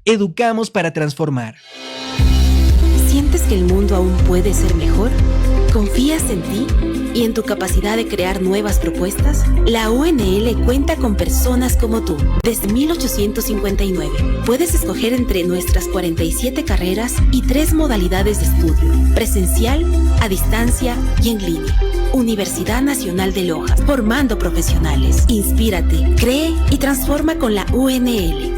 Educamos para transformar. ¿Sientes que el mundo aún puede ser mejor? ¿Confías en ti y en tu capacidad de crear nuevas propuestas? La UNL cuenta con personas como tú. Desde 1859 puedes escoger entre nuestras 47 carreras y 3 modalidades de estudio: presencial, a distancia y en línea. Universidad Nacional de Loja, formando profesionales. Inspírate, cree y transforma con la UNL.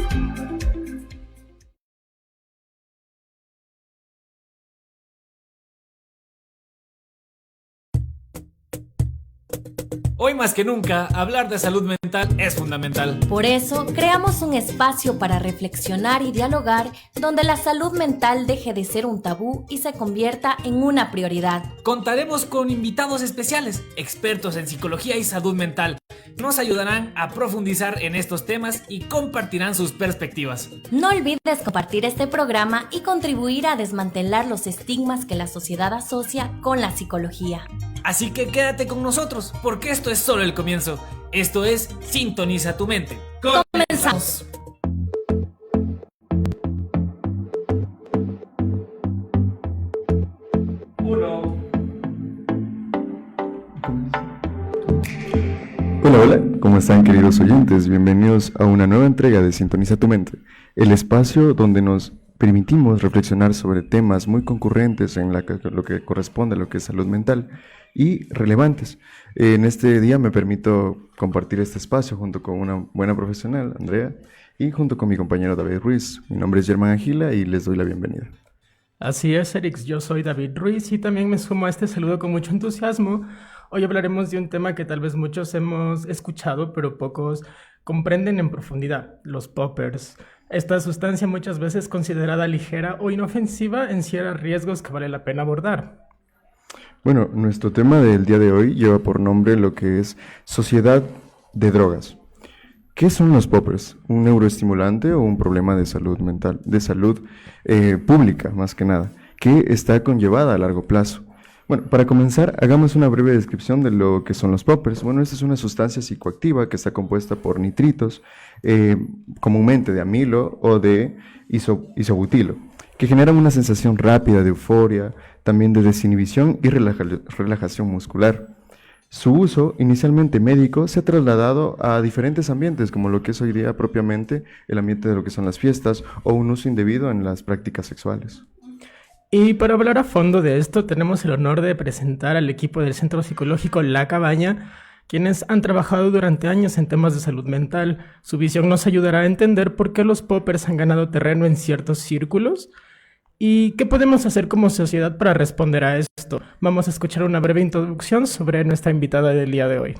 Hoy más que nunca, hablar de salud mental es fundamental. Por eso, creamos un espacio para reflexionar y dialogar donde la salud mental deje de ser un tabú y se convierta en una prioridad. Contaremos con invitados especiales, expertos en psicología y salud mental. Nos ayudarán a profundizar en estos temas y compartirán sus perspectivas. No olvides compartir este programa y contribuir a desmantelar los estigmas que la sociedad asocia con la psicología. Así que quédate con nosotros, porque esto es solo el comienzo. Esto es Sintoniza tu mente. ¡Comenzamos! Hola, ¿cómo están, queridos oyentes? Bienvenidos a una nueva entrega de Sintoniza tu mente, el espacio donde nos permitimos reflexionar sobre temas muy concurrentes en lo que corresponde a lo que es salud mental y relevantes. En este día me permito compartir este espacio junto con una buena profesional, Andrea, y junto con mi compañero David Ruiz. Mi nombre es Germán Agila y les doy la bienvenida. Así es, Erix, yo soy David Ruiz y también me sumo a este saludo con mucho entusiasmo. Hoy hablaremos de un tema que tal vez muchos hemos escuchado, pero pocos comprenden en profundidad: los poppers. Esta sustancia, muchas veces considerada ligera o inofensiva, encierra riesgos que vale la pena abordar. Bueno, nuestro tema del día de hoy lleva por nombre lo que es Sociedad de Drogas. ¿Qué son los poppers? ¿Un neuroestimulante o un problema de salud mental, de salud pública más que nada, que está conllevada a largo plazo? Bueno, para comenzar, hagamos una breve descripción de lo que son los poppers. Bueno, esta es una sustancia psicoactiva que está compuesta por nitritos, comúnmente de amilo o de isobutilo, que generan una sensación rápida de euforia, también de desinhibición y relajación muscular. Su uso, inicialmente médico, se ha trasladado a diferentes ambientes, como lo que es hoy día propiamente el ambiente de lo que son las fiestas o un uso indebido en las prácticas sexuales. Y para hablar a fondo de esto, tenemos el honor de presentar al equipo del Centro Psicológico La Cabaña, quienes han trabajado durante años en temas de salud mental. Su visión nos ayudará a entender por qué los poppers han ganado terreno en ciertos círculos y qué podemos hacer como sociedad para responder a esto. Vamos a escuchar una breve introducción sobre nuestra invitada del día de hoy.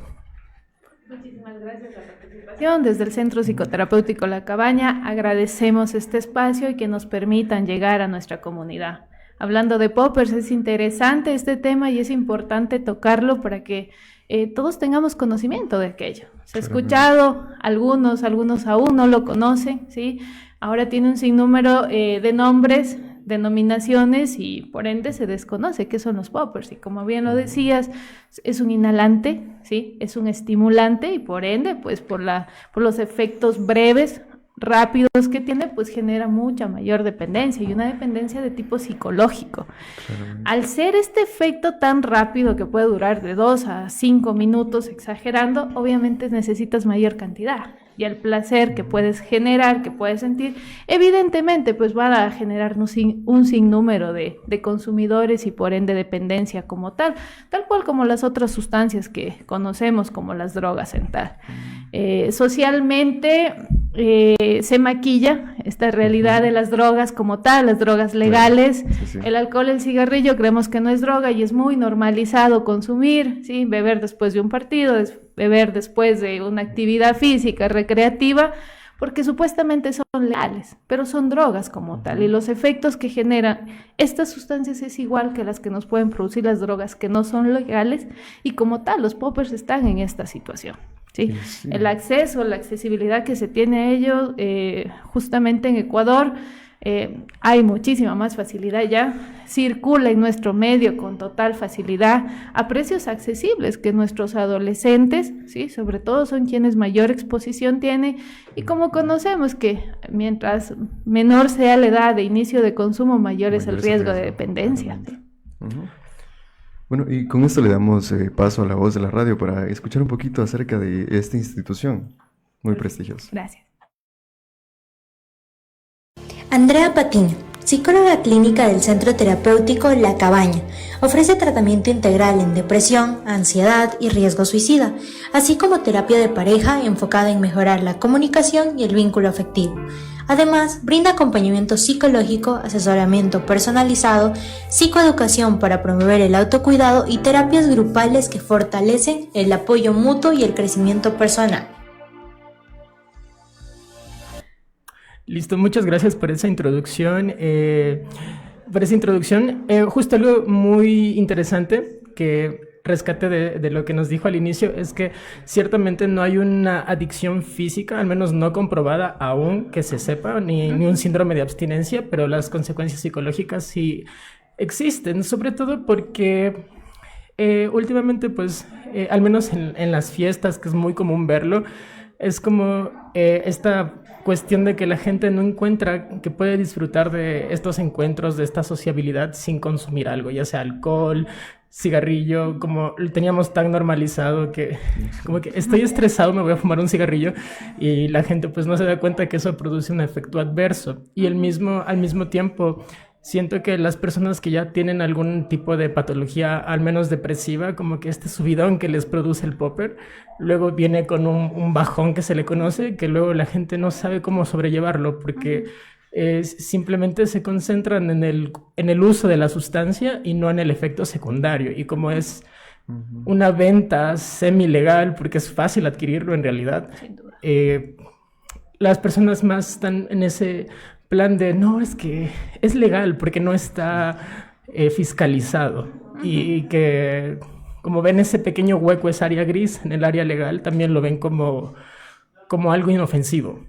Muchísimas gracias por la participación. Desde el Centro Psicoterapéutico La Cabaña agradecemos este espacio y que nos permitan llegar a nuestra comunidad. Hablando de poppers, es interesante este tema y es importante tocarlo para que todos tengamos conocimiento de aquello. Se ha escuchado, algunos aún no lo conocen, ¿sí? Ahora tiene un sinnúmero de nombres, denominaciones y por ende se desconoce qué son los poppers. Y como bien lo decías, es un inhalante, ¿sí? Es un estimulante y por ende, pues por los efectos breves, rápidos que tiene, pues genera mucha mayor dependencia y una dependencia de tipo psicológico. Al ser este efecto tan rápido que puede durar de 2 a 5 minutos, exagerando, obviamente necesitas mayor cantidad y el placer que puedes generar, que puedes sentir, evidentemente pues va a generar un sinnúmero de consumidores y por ende dependencia como tal cual como las otras sustancias que conocemos como las drogas en tal. Socialmente se maquilla esta realidad de las drogas como tal, las drogas legales. Sí. El alcohol, el cigarrillo, creemos que no es droga y es muy normalizado consumir, ¿sí? Beber después de un partido, beber después de una actividad física, recreativa, porque supuestamente son legales, pero son drogas como tal, y los efectos que generan estas sustancias es igual que las que nos pueden producir las drogas que no son legales, y como tal, los poppers están en esta situación. ¿Sí? Sí. El acceso, la accesibilidad que se tiene a ello, justamente en Ecuador, hay muchísima más facilidad ya, circula en nuestro medio con total facilidad a precios accesibles que nuestros adolescentes, ¿sí? Sobre todo son quienes mayor exposición tienen, y como conocemos que mientras menor sea la edad de inicio de consumo, mayor es el riesgo de dependencia. Uh-huh. Bueno, y con esto le damos paso a la voz de la radio para escuchar un poquito acerca de esta institución muy prestigiosa. Gracias. Andrea Patiño, psicóloga clínica del Centro Terapéutico La Cabaña, ofrece tratamiento integral en depresión, ansiedad y riesgo suicida, así como terapia de pareja enfocada en mejorar la comunicación y el vínculo afectivo. Además, brinda acompañamiento psicológico, asesoramiento personalizado, psicoeducación para promover el autocuidado y terapias grupales que fortalecen el apoyo mutuo y el crecimiento personal. Listo, muchas gracias por esa introducción. Justo algo muy interesante que rescate de lo que nos dijo al inicio es que ciertamente no hay una adicción física, al menos no comprobada aún que se sepa, ni un síndrome de abstinencia, pero las consecuencias psicológicas sí existen, sobre todo porque últimamente, pues, al menos en las fiestas, que es muy común verlo, es como esta cuestión de que la gente no encuentra que puede disfrutar de estos encuentros, de esta sociabilidad sin consumir algo, ya sea alcohol, cigarrillo, como lo teníamos tan normalizado que como que estoy estresado, me voy a fumar un cigarrillo, y la gente pues no se da cuenta que eso produce un efecto adverso. Y al mismo tiempo siento que las personas que ya tienen algún tipo de patología, al menos depresiva, como que este subidón que les produce el popper, luego viene con un bajón que se le conoce, que luego la gente no sabe cómo sobrellevarlo, porque simplemente se concentran en el uso de la sustancia y no en el efecto secundario. Y como es una venta semi-legal, porque es fácil adquirirlo en realidad, las personas más están en ese plan de no, es que es legal porque no está fiscalizado, y que como ven ese pequeño hueco, esa área gris en el área legal, también lo ven como algo inofensivo,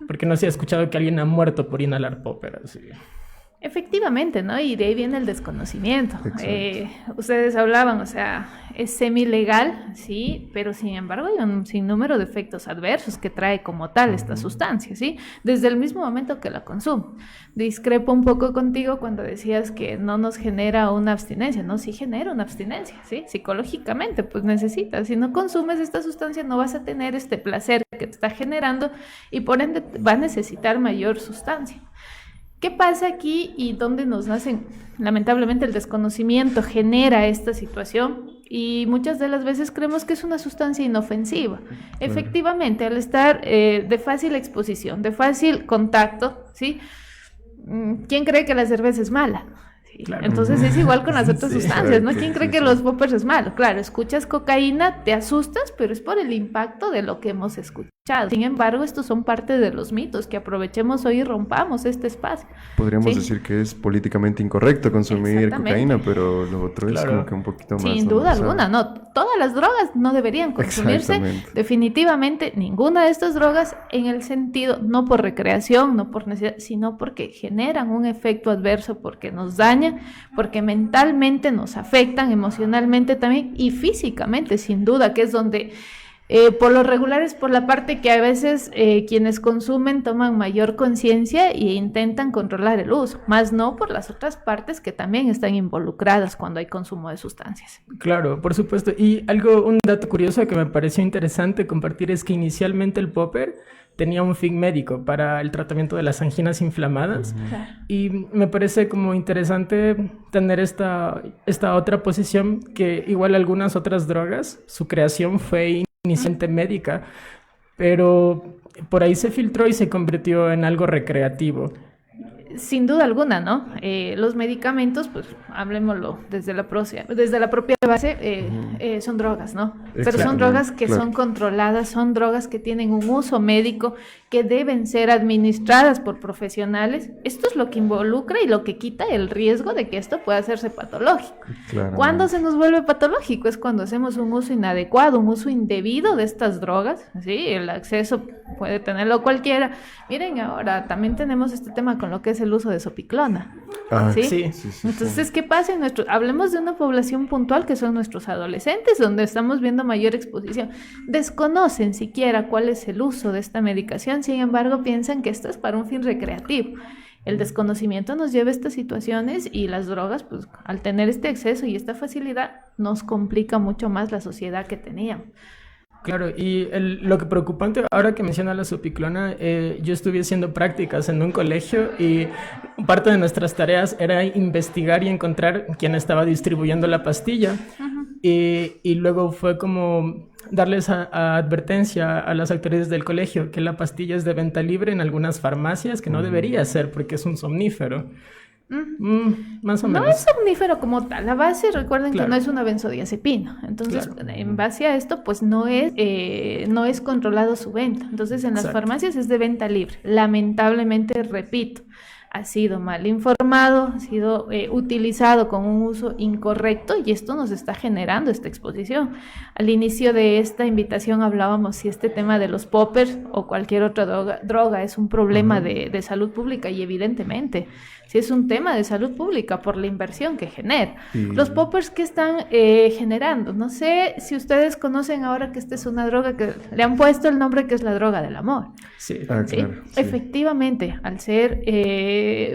porque no se ha escuchado que alguien ha muerto por inhalar popper, así. Efectivamente, ¿no? Y de ahí viene el desconocimiento. Ustedes hablaban, o sea, es semi-legal, sí, pero sin embargo hay un sinnúmero de efectos adversos que trae como tal esta sustancia, ¿sí? Desde el mismo momento que la consumo. Discrepo un poco contigo cuando decías que no nos genera una abstinencia, ¿no? Sí genera una abstinencia, ¿sí? Psicológicamente, pues necesitas. Si no consumes esta sustancia no vas a tener este placer que te está generando, y por ende va a necesitar mayor sustancia. ¿Qué pasa aquí y dónde nos nacen? Lamentablemente el desconocimiento genera esta situación, y muchas de las veces creemos que es una sustancia inofensiva. Efectivamente, al estar de fácil exposición, de fácil contacto, ¿sí? ¿Quién cree que la cerveza es mala? Claro. Entonces es igual con las otras sustancias, ¿no? ¿Quién cree que los poppers es malo? Claro, escuchas cocaína, te asustas, pero es por el impacto de lo que hemos escuchado. Sin embargo, estos son parte de los mitos, que aprovechemos hoy y rompamos este espacio. Podríamos decir que es políticamente incorrecto consumir cocaína, pero lo otro es como que un poquito más... Sin duda alguna, no. Todas las drogas no deberían consumirse. Definitivamente ninguna de estas drogas, en el sentido, no por recreación, no por necesidad, sino porque generan un efecto adverso, porque nos dañan, porque mentalmente nos afectan, emocionalmente también, y físicamente, sin duda, que es donde... por lo regular es por la parte que a veces quienes consumen toman mayor conciencia e intentan controlar el uso, más no por las otras partes que también están involucradas cuando hay consumo de sustancias. Claro, por supuesto. Y un dato curioso que me pareció interesante compartir es que inicialmente el popper tenía un fin médico para el tratamiento de las anginas inflamadas. Claro. Y me parece como interesante tener esta otra posición, que igual algunas otras drogas, su creación fue inicialmente médica, pero por ahí se filtró y se convirtió en algo recreativo. Sin duda alguna, ¿no? Los medicamentos, pues hablemoslo desde la propia base, son drogas, ¿no? Pero son drogas que son controladas, son drogas que tienen un uso médico, que deben ser administradas por profesionales. Esto es lo que involucra y lo que quita el riesgo de que esto pueda hacerse patológico. ¿Cuándo se nos vuelve patológico? Es cuando hacemos un uso inadecuado, un uso indebido de estas drogas, ¿sí? El acceso puede tenerlo cualquiera. Miren, ahora también tenemos este tema con lo que es el uso de Zopiclona. Sí. Sí. Entonces, ¿qué pasa hablemos de una población puntual que son nuestros adolescentes, donde estamos viendo mayor exposición? Desconocen siquiera cuál es el uso de esta medicación, sin embargo, piensan que esto es para un fin recreativo. El desconocimiento nos lleva a estas situaciones y las drogas, pues al tener este acceso y esta facilidad, nos complica mucho más la sociedad que teníamos. Claro, y lo que preocupante ahora que menciona la Zopiclona, yo estuve haciendo prácticas en un colegio y parte de nuestras tareas era investigar y encontrar quién estaba distribuyendo la pastilla. Y luego fue como darles a advertencia a las autoridades del colegio que la pastilla es de venta libre en algunas farmacias, que no debería ser porque es un somnífero. Más o menos. No es somnífero como tal. La base, recuerden Claro. que no es una benzodiazepina. Entonces, Claro. en base a esto, pues no es controlado su venta. Entonces, en las Exacto. farmacias es de venta libre. Lamentablemente, repito, ha sido mal informado, ha sido utilizado con un uso incorrecto y esto nos está generando esta exposición. Al inicio de esta invitación hablábamos si este tema de los poppers o cualquier otra droga es un problema de salud pública y evidentemente si es un tema de salud pública por la inversión que genera. Los poppers que están generando, no sé si ustedes conocen ahora que esta es una droga que le han puesto el nombre que es la droga del amor. Sí. Ah, ¿Sí? claro, sí. Efectivamente, al ser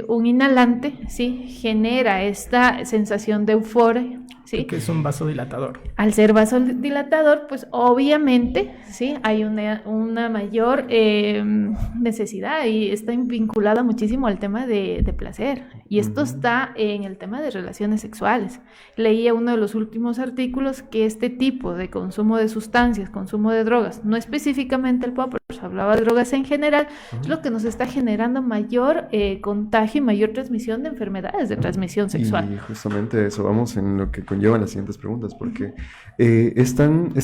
un inhalante, ¿sí? Genera esta sensación de euforia, ¿sí? Que es un vasodilatador. Al ser vasodilatador, pues obviamente, ¿sí? Hay una mayor necesidad y está vinculada muchísimo al tema de placer. Y esto está en el tema de relaciones sexuales. Leía uno de los últimos artículos que este tipo de consumo de sustancias, consumo de drogas, no específicamente el popper, hablaba de drogas en general, es lo que nos está generando mayor contagio y mayor transmisión de enfermedades de transmisión sexual. Y justamente eso vamos en lo que conllevan las siguientes preguntas, porque es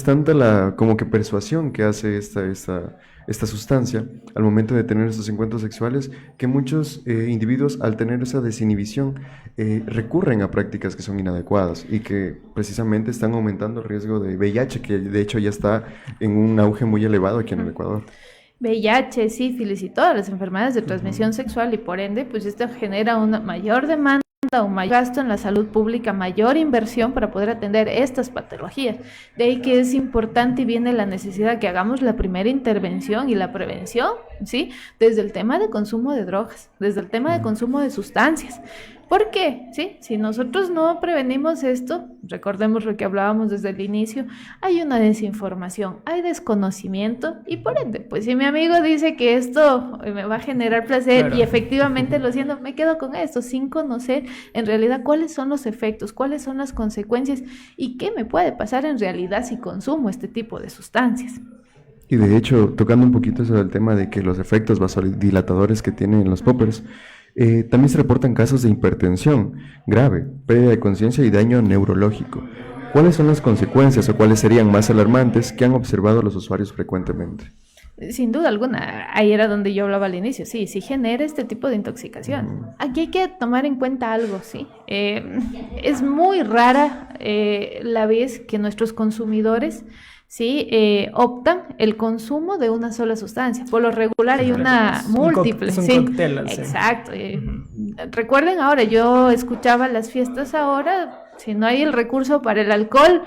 tanta la como que persuasión que hace esta sustancia al momento de tener estos encuentros sexuales que muchos individuos al tener esa desinhibición recurren a prácticas que son inadecuadas y que precisamente están aumentando el riesgo de VIH, que de hecho ya está en un auge muy elevado aquí en el Ecuador. VIH, sífilis y todas las enfermedades de transmisión sexual y por ende, pues esto genera una mayor demanda, un mayor gasto en la salud pública, mayor inversión para poder atender estas patologías. De ahí que es importante y viene la necesidad que hagamos la primera intervención y la prevención, ¿sí? Desde el tema de consumo de drogas, desde el tema de consumo de sustancias. ¿Por qué? ¿Sí? Si nosotros no prevenimos esto, recordemos lo que hablábamos desde el inicio, hay una desinformación, hay desconocimiento y por ende, pues si mi amigo dice que esto me va a generar placer Claro. y efectivamente lo siento, me quedo con esto sin conocer en realidad cuáles son los efectos, cuáles son las consecuencias y qué me puede pasar en realidad si consumo este tipo de sustancias. Y de hecho, tocando un poquito sobre el tema de que los efectos vasodilatadores que tienen los poppers, también se reportan casos de hipertensión grave, pérdida de conciencia y daño neurológico. ¿Cuáles son las consecuencias o cuáles serían más alarmantes que han observado los usuarios frecuentemente? Sin duda alguna, ahí era donde yo hablaba al inicio, sí genera este tipo de intoxicación. Aquí hay que tomar en cuenta algo, ¿sí? Es muy rara la vez que nuestros consumidores ¿sí? Optan el consumo de una sola sustancia. Por lo regular hay una múltiple. Es un sí, cóctel. Sí. exacto. Recuerden ahora, yo escuchaba las fiestas ahora, si no hay el recurso para el alcohol,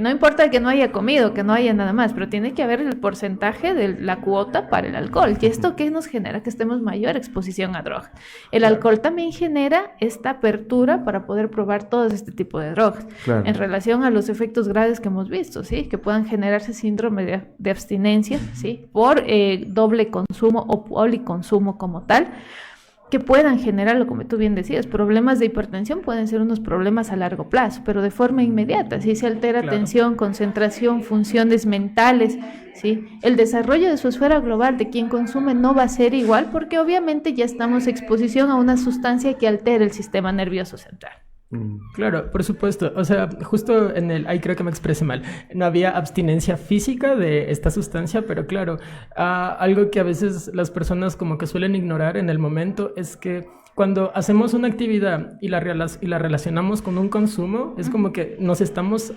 no importa que no haya comido, que no haya nada más, pero tiene que haber el porcentaje de la cuota para el alcohol. ¿Y esto qué nos genera? Que estemos mayor exposición a drogas. El alcohol también genera esta apertura para poder probar todo este tipo de drogas. Claro. En relación a los efectos graves que hemos visto, ¿sí? Que puedan generarse síndrome de abstinencia, ¿sí? Por doble consumo o policonsumo como tal, que puedan generarlo, como tú bien decías, problemas de hipertensión pueden ser unos problemas a largo plazo, pero de forma inmediata, si se altera atención, concentración, funciones mentales, ¿sí? El desarrollo de su esfera global de quien consume no va a ser igual porque obviamente ya estamos en exposición a una sustancia que altera el sistema nervioso central. Claro, por supuesto. O sea, justo ahí creo que me expresé mal. No había abstinencia física de esta sustancia, pero claro, algo que a veces las personas como que suelen ignorar en el momento es que cuando hacemos una actividad y la relacionamos con un consumo, es como que nos estamos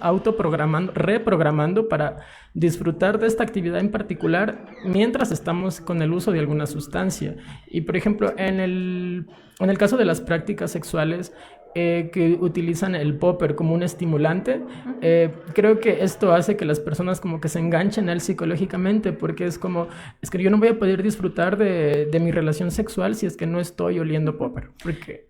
reprogramando para disfrutar de esta actividad en particular mientras estamos con el uso de alguna sustancia. Y por ejemplo, en el caso de las prácticas sexuales, que utilizan el popper como un estimulante, creo que esto hace que las personas como que se enganchen a él psicológicamente, porque es que yo no voy a poder disfrutar de mi relación sexual si es que no estoy oliendo popper, porque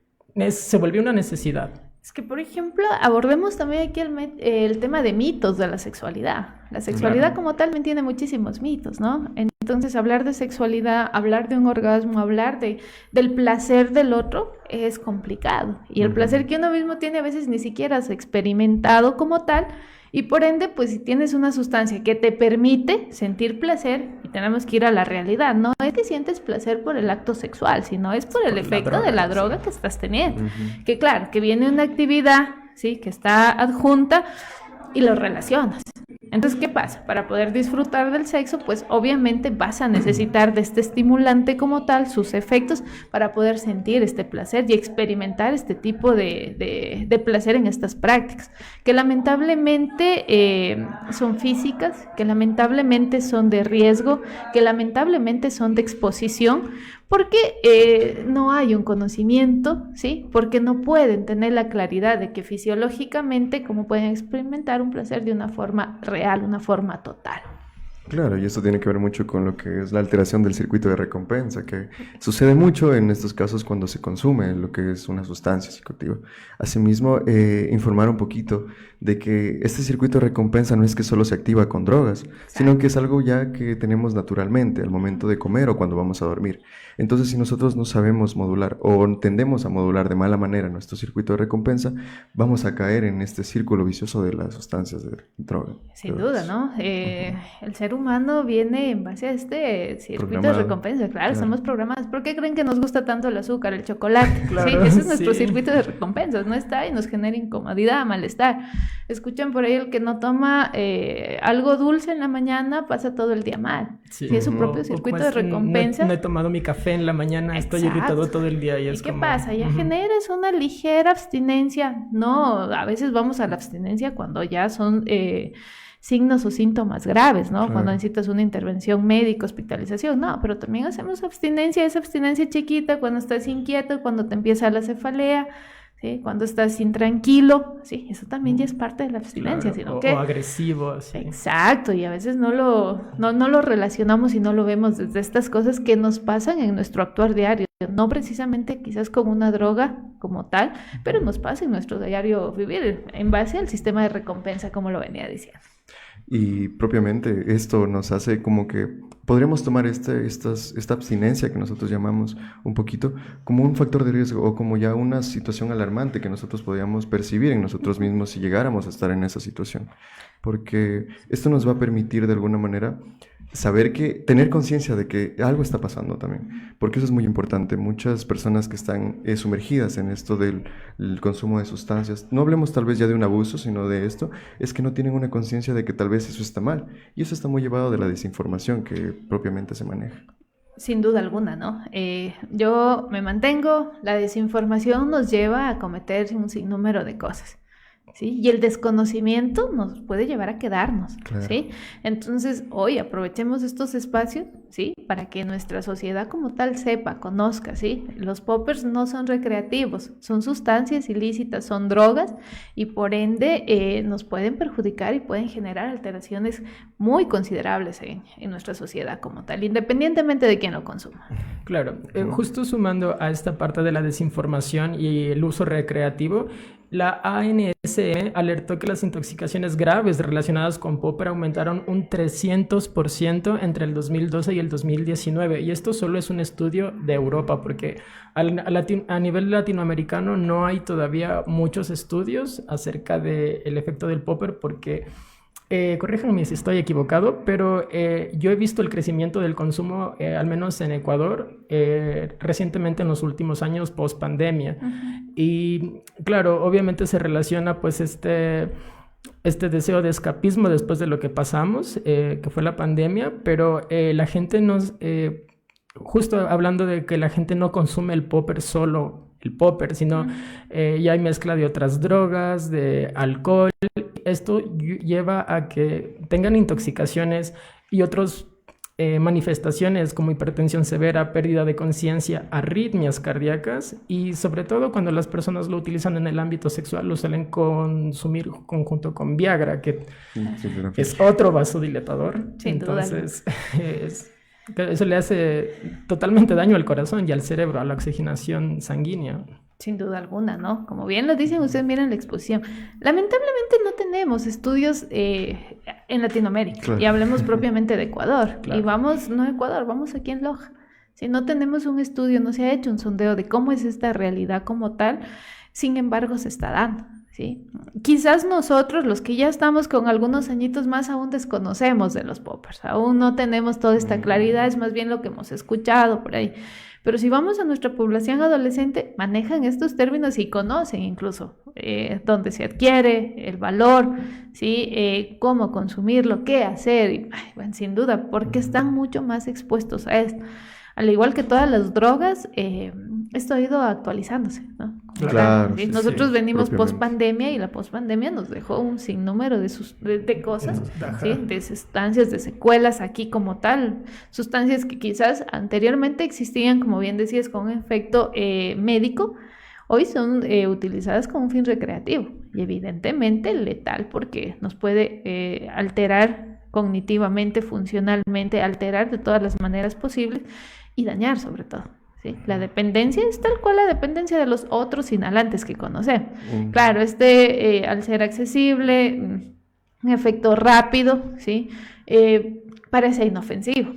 se volvió una necesidad. Es que, por ejemplo, abordemos también aquí el tema de mitos de la sexualidad. La sexualidad como tal tiene muchísimos mitos, ¿no? Entonces, hablar de sexualidad, hablar de un orgasmo, hablar del placer del otro es complicado. Y el placer que uno mismo tiene a veces ni siquiera has experimentado como tal. Y por ende, pues si tienes una sustancia que te permite sentir placer, y tenemos que ir a la realidad, no es que sientes placer por el acto sexual, sino es por el efecto de la droga que estás teniendo. Que claro, que viene una actividad, ¿sí?, que está adjunta y lo relacionas. Entonces, ¿qué pasa? Para poder disfrutar del sexo, pues obviamente vas a necesitar de este estimulante como tal, sus efectos, para poder sentir este placer y experimentar este tipo de placer en estas prácticas, que lamentablemente son físicas, que lamentablemente son de riesgo, que lamentablemente son de exposición, porque no hay un conocimiento, ¿sí? Porque no pueden tener la claridad de que fisiológicamente cómo pueden experimentar un placer de una forma real, una forma total. Claro, y esto tiene que ver mucho con lo que es la alteración del circuito de recompensa, que sucede mucho en estos casos cuando se consume lo que es una sustancia psicoactiva. Asimismo, informar un poquito de que este circuito de recompensa no es que solo se activa con drogas, sino que es algo ya que tenemos naturalmente al momento de comer o cuando vamos a dormir. Entonces, si nosotros no sabemos modular o tendemos a modular de mala manera nuestro circuito de recompensa, vamos a caer en este círculo vicioso de las sustancias de droga. Sin duda, ¿no? El ser humano viene en base a este circuito de recompensa. Claro, estamos programados. ¿Por qué creen que nos gusta tanto el azúcar, el chocolate? Claro, sí, ese es nuestro circuito de recompensas. No está y nos genera incomodidad, malestar. Escuchan por ahí el que no toma algo dulce en la mañana pasa todo el día mal. Sí, es su propio circuito de recompensa. No he tomado mi café en la mañana, estoy irritado todo el día. ¿Y qué pasa? Ya generas una ligera abstinencia. No, a veces vamos a la abstinencia cuando ya son signos o síntomas graves, ¿no? Claro. Cuando necesitas una intervención médica, hospitalización. No, pero también hacemos abstinencia, esa abstinencia chiquita cuando estás inquieto, cuando te empieza la cefalea, ¿sí? Cuando estás intranquilo, sí, eso también ya es parte de la abstinencia, claro, sino o agresivo, sí. Exacto, y a veces no lo relacionamos y no lo vemos desde estas cosas que nos pasan en nuestro actuar diario, no precisamente quizás con una droga como tal, pero nos pasa en nuestro diario vivir en base al sistema de recompensa, como lo venía diciendo. Y propiamente esto nos hace como que podríamos tomar esta abstinencia que nosotros llamamos un poquito como un factor de riesgo o como ya una situación alarmante que nosotros podríamos percibir en nosotros mismos si llegáramos a estar en esa situación. Porque esto nos va a permitir de alguna manera tener conciencia de que algo está pasando también, porque eso es muy importante. Muchas personas que están sumergidas en esto del consumo de sustancias, no hablemos tal vez ya de un abuso, sino de esto, es que no tienen una conciencia de que tal vez eso está mal, y eso está muy llevado de la desinformación que propiamente se maneja. Sin duda alguna, ¿no? Yo me mantengo, la desinformación nos lleva a cometer un sinnúmero de cosas. ¿Sí? Y el desconocimiento nos puede llevar a quedarnos, claro. ¿Sí? Entonces, hoy aprovechemos estos espacios, ¿sí? Para que nuestra sociedad como tal sepa, conozca, ¿sí? Los poppers no son recreativos, son sustancias ilícitas, son drogas y por ende nos pueden perjudicar y pueden generar alteraciones muy considerables en nuestra sociedad como tal, independientemente de quién lo consuma. Claro, justo sumando a esta parte de la desinformación y el uso recreativo, la ANSM alertó que las intoxicaciones graves relacionadas con popper aumentaron un 300% entre el 2012 y el 2019. Y esto solo es un estudio de Europa, porque a nivel latinoamericano no hay todavía muchos estudios acerca del efecto del popper, porque Corríjanme si estoy equivocado, pero yo he visto el crecimiento del consumo, al menos en Ecuador, recientemente en los últimos años post pandemia. Y claro, obviamente se relaciona pues este deseo de escapismo después de lo que pasamos, que fue la pandemia, pero la gente justo hablando de que la gente no consume el popper solo, el popper, sino ya hay mezcla de otras drogas, de alcohol. Esto lleva a que tengan intoxicaciones y otras manifestaciones como hipertensión severa, pérdida de conciencia, arritmias cardíacas, y sobre todo cuando las personas lo utilizan en el ámbito sexual lo suelen consumir conjunto con Viagra, que es otro vasodilatador. Sin duda. Entonces eso le hace totalmente daño al corazón y al cerebro, a la oxigenación sanguínea. Sin duda alguna, ¿no? Como bien lo dicen ustedes, miren la exposición. Lamentablemente no tenemos estudios en Latinoamérica. Claro. Y hablemos propiamente de Ecuador. Claro. Y vamos, no Ecuador, vamos aquí en Loja. Si no tenemos un estudio, no se ha hecho un sondeo de cómo es esta realidad como tal, sin embargo se está dando, ¿sí? Quizás nosotros, los que ya estamos con algunos añitos más, aún desconocemos de los poppers. Aún no tenemos toda esta claridad, es más bien lo que hemos escuchado por ahí. Pero si vamos a nuestra población adolescente, manejan estos términos y conocen incluso dónde se adquiere, el valor, ¿sí? Cómo consumirlo, qué hacer. Y, bueno, sin duda, porque están mucho más expuestos a esto. Al igual que todas las drogas, esto ha ido actualizándose, ¿no? Claro, ¿sí? Nosotros venimos post-pandemia y la post-pandemia nos dejó un sinnúmero de cosas, ¿sí? De sustancias, de secuelas aquí como tal, sustancias que quizás anteriormente existían, como bien decías, con un efecto médico, hoy son utilizadas con un fin recreativo y evidentemente letal porque nos puede alterar cognitivamente, funcionalmente, alterar de todas las maneras posibles y dañar sobre todo. ¿Sí? La dependencia es tal cual la dependencia de los otros inhalantes que conocemos. Claro, al ser accesible, un efecto rápido, ¿sí? Parece inofensivo,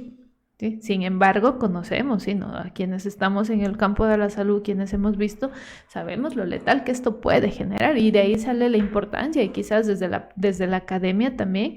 ¿sí? Sin embargo, conocemos, ¿sí? ¿No? A quienes estamos en el campo de la salud, quienes hemos visto, sabemos lo letal que esto puede generar y de ahí sale la importancia y quizás desde la academia también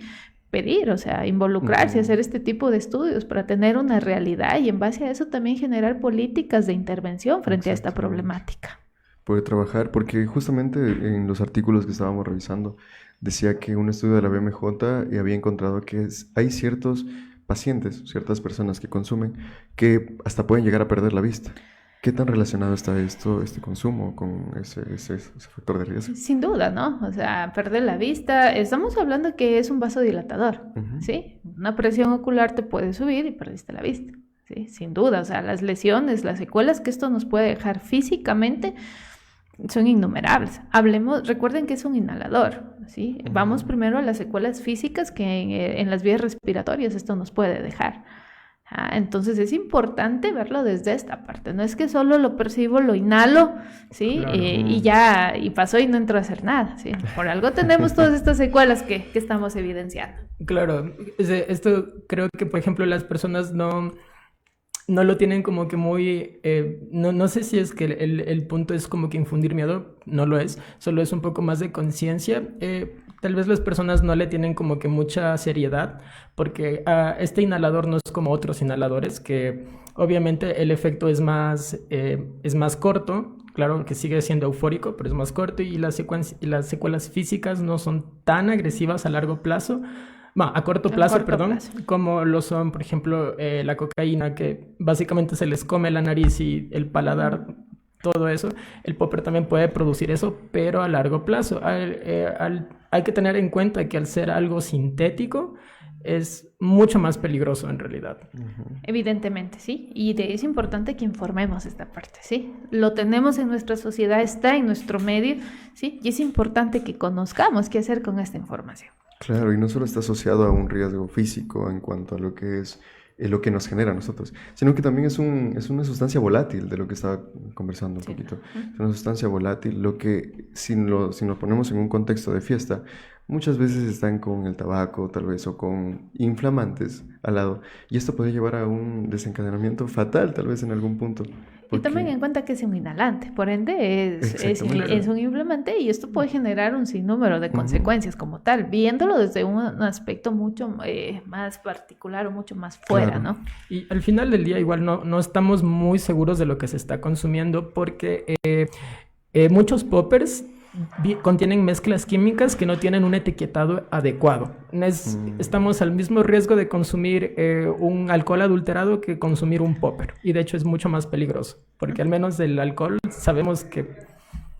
pedir, o sea, involucrarse, hacer este tipo de estudios para tener una realidad y en base a eso también generar políticas de intervención frente a esta problemática. Puede trabajar, porque justamente en los artículos que estábamos revisando decía que un estudio de la BMJ había encontrado que hay ciertos pacientes, ciertas personas que consumen, que hasta pueden llegar a perder la vista. ¿Qué tan relacionado está este consumo con ese factor de riesgo? Sin duda, ¿no? O sea, perder la vista, estamos hablando que es un vasodilatador, ¿sí? Una presión ocular te puede subir y perdiste la vista, ¿sí? Sin duda, o sea, las lesiones, las secuelas que esto nos puede dejar físicamente son innumerables. Recuerden que es un inhalador, ¿sí? Vamos primero a las secuelas físicas que en las vías respiratorias esto nos puede dejar. Entonces es importante verlo desde esta parte, no es que solo lo percibo, lo inhalo, ¿sí? Claro. Y pasó y no entró a hacer nada, ¿sí? Por algo tenemos todas estas secuelas que estamos evidenciando. Claro, esto creo que por ejemplo las personas no lo tienen como que muy, no sé si es que el punto es como que infundir miedo, no lo es, solo es un poco más de conciencia. Tal vez las personas no le tienen como que mucha seriedad porque este inhalador no es como otros inhaladores que obviamente el efecto es más corto, claro que sigue siendo eufórico, pero es más corto y las secuelas físicas no son tan agresivas a largo plazo. A corto plazo, como lo son, por ejemplo, la cocaína, que básicamente se les come la nariz y el paladar, todo eso. El popper también puede producir eso, pero a largo plazo. Hay que tener en cuenta que al ser algo sintético, es mucho más peligroso en realidad. Evidentemente, sí. Y es importante que informemos esta parte, ¿sí? Lo tenemos en nuestra sociedad, está en nuestro medio, ¿sí? Y es importante que conozcamos qué hacer con esta información. Claro, y no solo está asociado a un riesgo físico en cuanto a lo que es lo que nos genera a nosotros, sino que también es una sustancia volátil, de lo que estaba conversando un poquito. Es una sustancia volátil, lo que si nos ponemos en un contexto de fiesta, muchas veces están con el tabaco tal vez o con inflamantes al lado, y esto puede llevar a un desencadenamiento fatal tal vez en algún punto. Y tomen en cuenta que es un inhalante, por ende es un inflamante y esto puede generar un sinnúmero de consecuencias como tal, viéndolo desde un aspecto mucho más particular o mucho más fuera, ¿no? Y al final del día igual no estamos muy seguros de lo que se está consumiendo porque muchos poppers contienen mezclas químicas que no tienen un etiquetado adecuado. Estamos al mismo riesgo de consumir un alcohol adulterado que consumir un popper. Y de hecho es mucho más peligroso, porque al menos del alcohol sabemos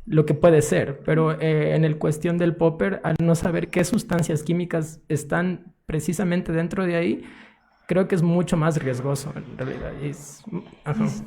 lo que puede ser, pero en el cuestión del popper, al no saber qué sustancias químicas están precisamente dentro de ahí, creo que es mucho más riesgoso, en realidad.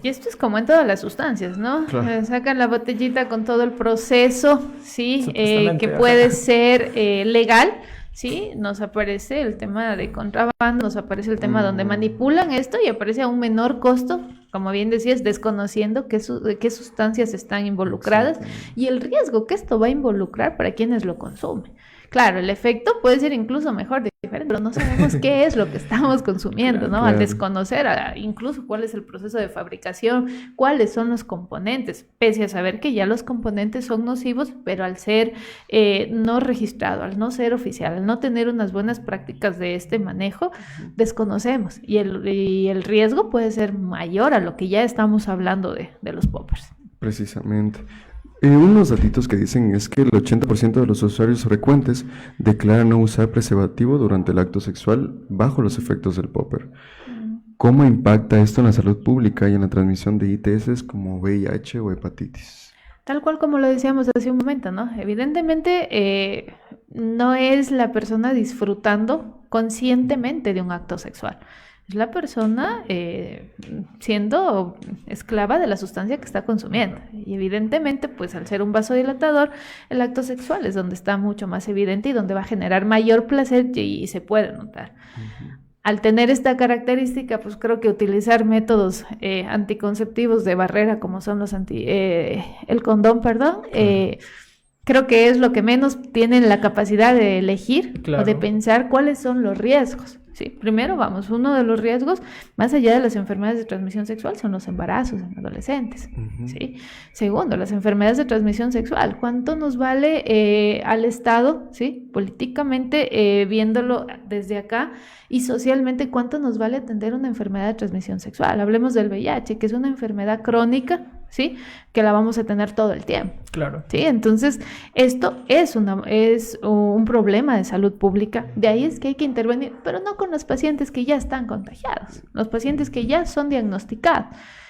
Y esto es como en todas las sustancias, ¿no? Claro. Sacan la botellita con todo el proceso, ¿sí? Que puede ser legal, ¿sí? Nos aparece el tema de contrabando, nos aparece el tema donde manipulan esto y aparece a un menor costo, como bien decías, desconociendo qué sustancias están involucradas y el riesgo que esto va a involucrar para quienes lo consumen. Claro, el efecto puede ser incluso mejor, diferente, pero no sabemos qué es lo que estamos consumiendo, ¿no? Al desconocer incluso cuál es el proceso de fabricación, cuáles son los componentes, pese a saber que ya los componentes son nocivos, pero al ser no registrado, al no ser oficial, al no tener unas buenas prácticas de este manejo, desconocemos y el riesgo puede ser mayor a lo que ya estamos hablando de los poppers. Precisamente. Unos datitos que dicen es que el 80% de los usuarios frecuentes declaran no usar preservativo durante el acto sexual bajo los efectos del popper. ¿Cómo impacta esto en la salud pública y en la transmisión de ITS como VIH o hepatitis? Tal cual como lo decíamos hace un momento, ¿no? Evidentemente no es la persona disfrutando conscientemente de un acto sexual. Es la persona siendo esclava de la sustancia que está consumiendo. Y evidentemente, pues al ser un vasodilatador, el acto sexual es donde está mucho más evidente y donde va a generar mayor placer y se puede notar. Al tener esta característica, pues creo que utilizar métodos anticonceptivos de barrera como son el condón, creo que es lo que menos tienen la capacidad de elegir o de pensar cuáles son los riesgos. Sí, primero uno de los riesgos, más allá de las enfermedades de transmisión sexual, son los embarazos en adolescentes. ¿Sí? Segundo, las enfermedades de transmisión sexual. ¿Cuánto nos vale al Estado, ¿sí? Políticamente, viéndolo desde acá, y socialmente, cuánto nos vale atender una enfermedad de transmisión sexual? Hablemos del VIH, que es una enfermedad crónica, ¿sí? Que la vamos a tener todo el tiempo. Claro. ¿Sí? Entonces, esto es un problema de salud pública. De ahí es que hay que intervenir, pero no con los pacientes que ya están contagiados, los pacientes que ya son diagnosticados.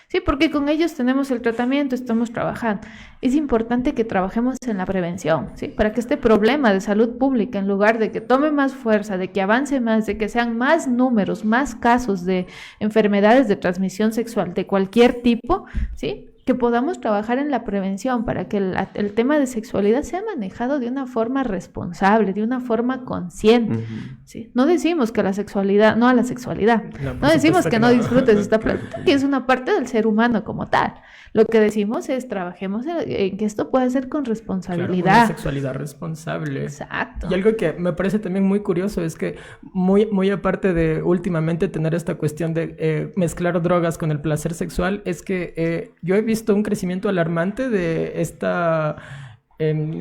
Sí, porque con ellos tenemos el tratamiento, estamos trabajando. Es importante que trabajemos en la prevención, ¿sí? Para que este problema de salud pública, en lugar de que tome más fuerza, de que avance más, de que sean más números, más casos de enfermedades de transmisión sexual de cualquier tipo, ¿sí? Que podamos trabajar en la prevención para que el tema de sexualidad sea manejado de una forma responsable, de una forma consciente. ¿Sí? No decimos que la sexualidad, no a la sexualidad, no decimos que no disfrutes esta práctica, que es una parte del ser humano como tal. Lo que decimos es trabajemos en que esto pueda ser con responsabilidad. Claro, una sexualidad responsable. Exacto. Y algo que me parece también muy curioso es que muy aparte de últimamente tener esta cuestión de mezclar drogas con el placer sexual, es que yo he visto un crecimiento alarmante de esta,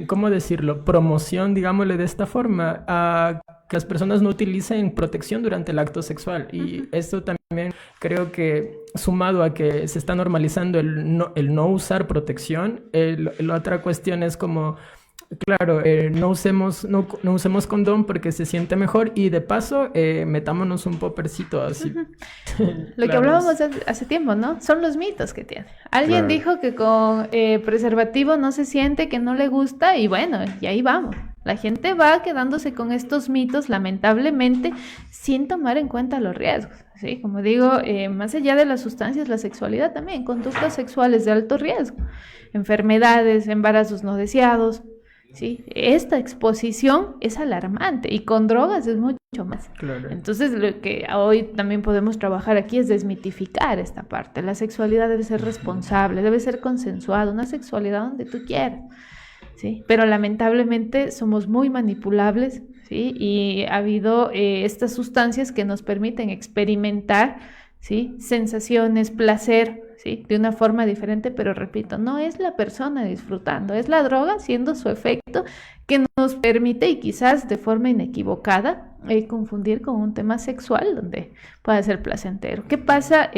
¿cómo decirlo? Promoción, digámosle de esta forma, a que las personas no utilicen protección durante el acto sexual. Y esto también creo que, sumado a que se está normalizando el no usar protección, la otra cuestión es como, claro, no usemos condón porque se siente mejor y de paso metámonos un poppercito así. Lo que hablábamos hace tiempo, ¿no? Son los mitos que tiene. Alguien dijo que con preservativo no se siente, que no le gusta y bueno, y ahí vamos. La gente va quedándose con estos mitos, lamentablemente, sin tomar en cuenta los riesgos, ¿sí? Como digo, más allá de las sustancias, la sexualidad también, conductas sexuales de alto riesgo, enfermedades, embarazos no deseados, ¿sí? Esta exposición es alarmante y con drogas es mucho más. Claro. Entonces, lo que hoy también podemos trabajar aquí es desmitificar esta parte. La sexualidad debe ser responsable, debe ser consensuada, una sexualidad donde tú quieras. ¿Sí? Pero lamentablemente somos muy manipulables, ¿sí? Y ha habido estas sustancias que nos permiten experimentar, ¿sí? Sensaciones, placer, ¿sí? De una forma diferente, pero repito, no es la persona disfrutando, es la droga haciendo su efecto que nos permite, y quizás de forma inequivocada, confundir con un tema sexual donde puede ser placentero. ¿Qué pasa?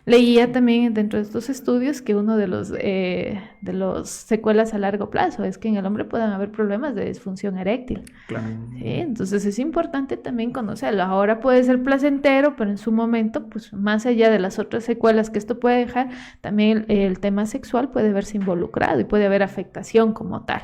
Leía también dentro de estos estudios que uno de los secuelas a largo plazo es que en el hombre puedan haber problemas de disfunción eréctil. Claro. ¿Sí? Entonces es importante también conocerlo. Ahora puede ser placentero, pero en su momento, pues más allá de las otras secuelas que esto puede dejar, también el tema sexual puede verse involucrado y puede haber afectación como tal.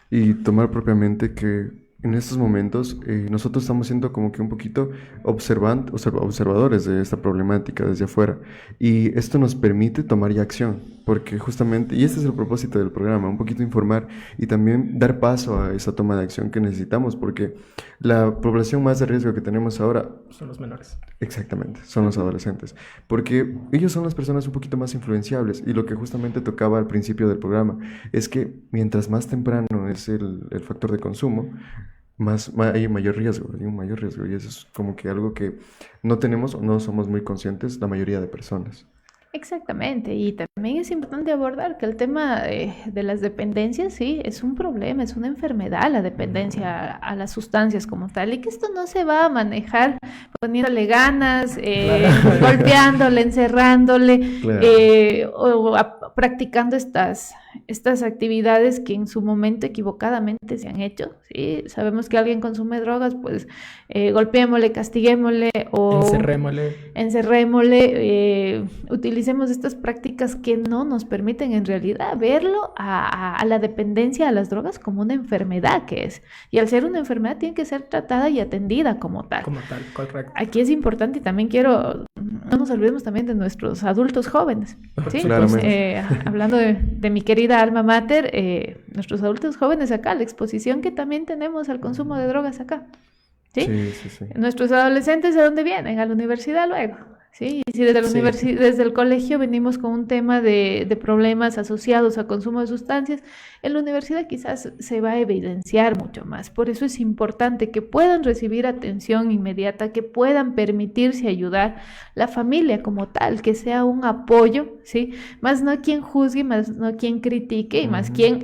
Y tomar propiamente que en estos momentos nosotros estamos siendo como que un poquito observadores de esta problemática desde afuera, y esto nos permite tomar ya acción, porque justamente, y este es el propósito del programa, un poquito informar y también dar paso a esa toma de acción que necesitamos, porque la población más de riesgo que tenemos ahora Son los menores. exactamente, son los adolescentes, porque ellos son las personas un poquito más influenciables, y lo que justamente tocaba al principio del programa es que mientras más temprano es el factor de consumo, hay un mayor riesgo, y eso es como que algo que no tenemos o no somos muy conscientes la mayoría de personas. Exactamente, y también es importante abordar que el tema de las dependencias, sí, es un problema, es una enfermedad, la dependencia a las sustancias como tal, y que esto no se va a manejar poniéndole ganas, golpeándole, encerrándole, practicando estas actividades que en su momento equivocadamente se han hecho, ¿sí? Sabemos que alguien consume drogas, pues golpeémosle, castiguémosle o encerrémosle, utilicemos estas prácticas que no nos permiten en realidad verlo a la dependencia a las drogas como una enfermedad que es, y al ser una enfermedad tiene que ser tratada y atendida como tal. Como tal, correcto. Aquí es importante, y también no nos olvidemos también de nuestros adultos jóvenes, ¿sí? Claramente. Hablando de mi querida alma mater, nuestros adultos jóvenes acá, la exposición que también tenemos al consumo de drogas acá, ¿sí? Sí. Nuestros adolescentes, ¿de dónde vienen? A la universidad luego, ¿sí? Y si desde el colegio venimos con un tema de problemas asociados a consumo de sustancias, en la universidad quizás se va a evidenciar mucho más. Por eso es importante que puedan recibir atención inmediata, que puedan permitirse ayudar, la familia como tal, que sea un apoyo, ¿sí? Más no quien juzgue, más no quien critique, y más quien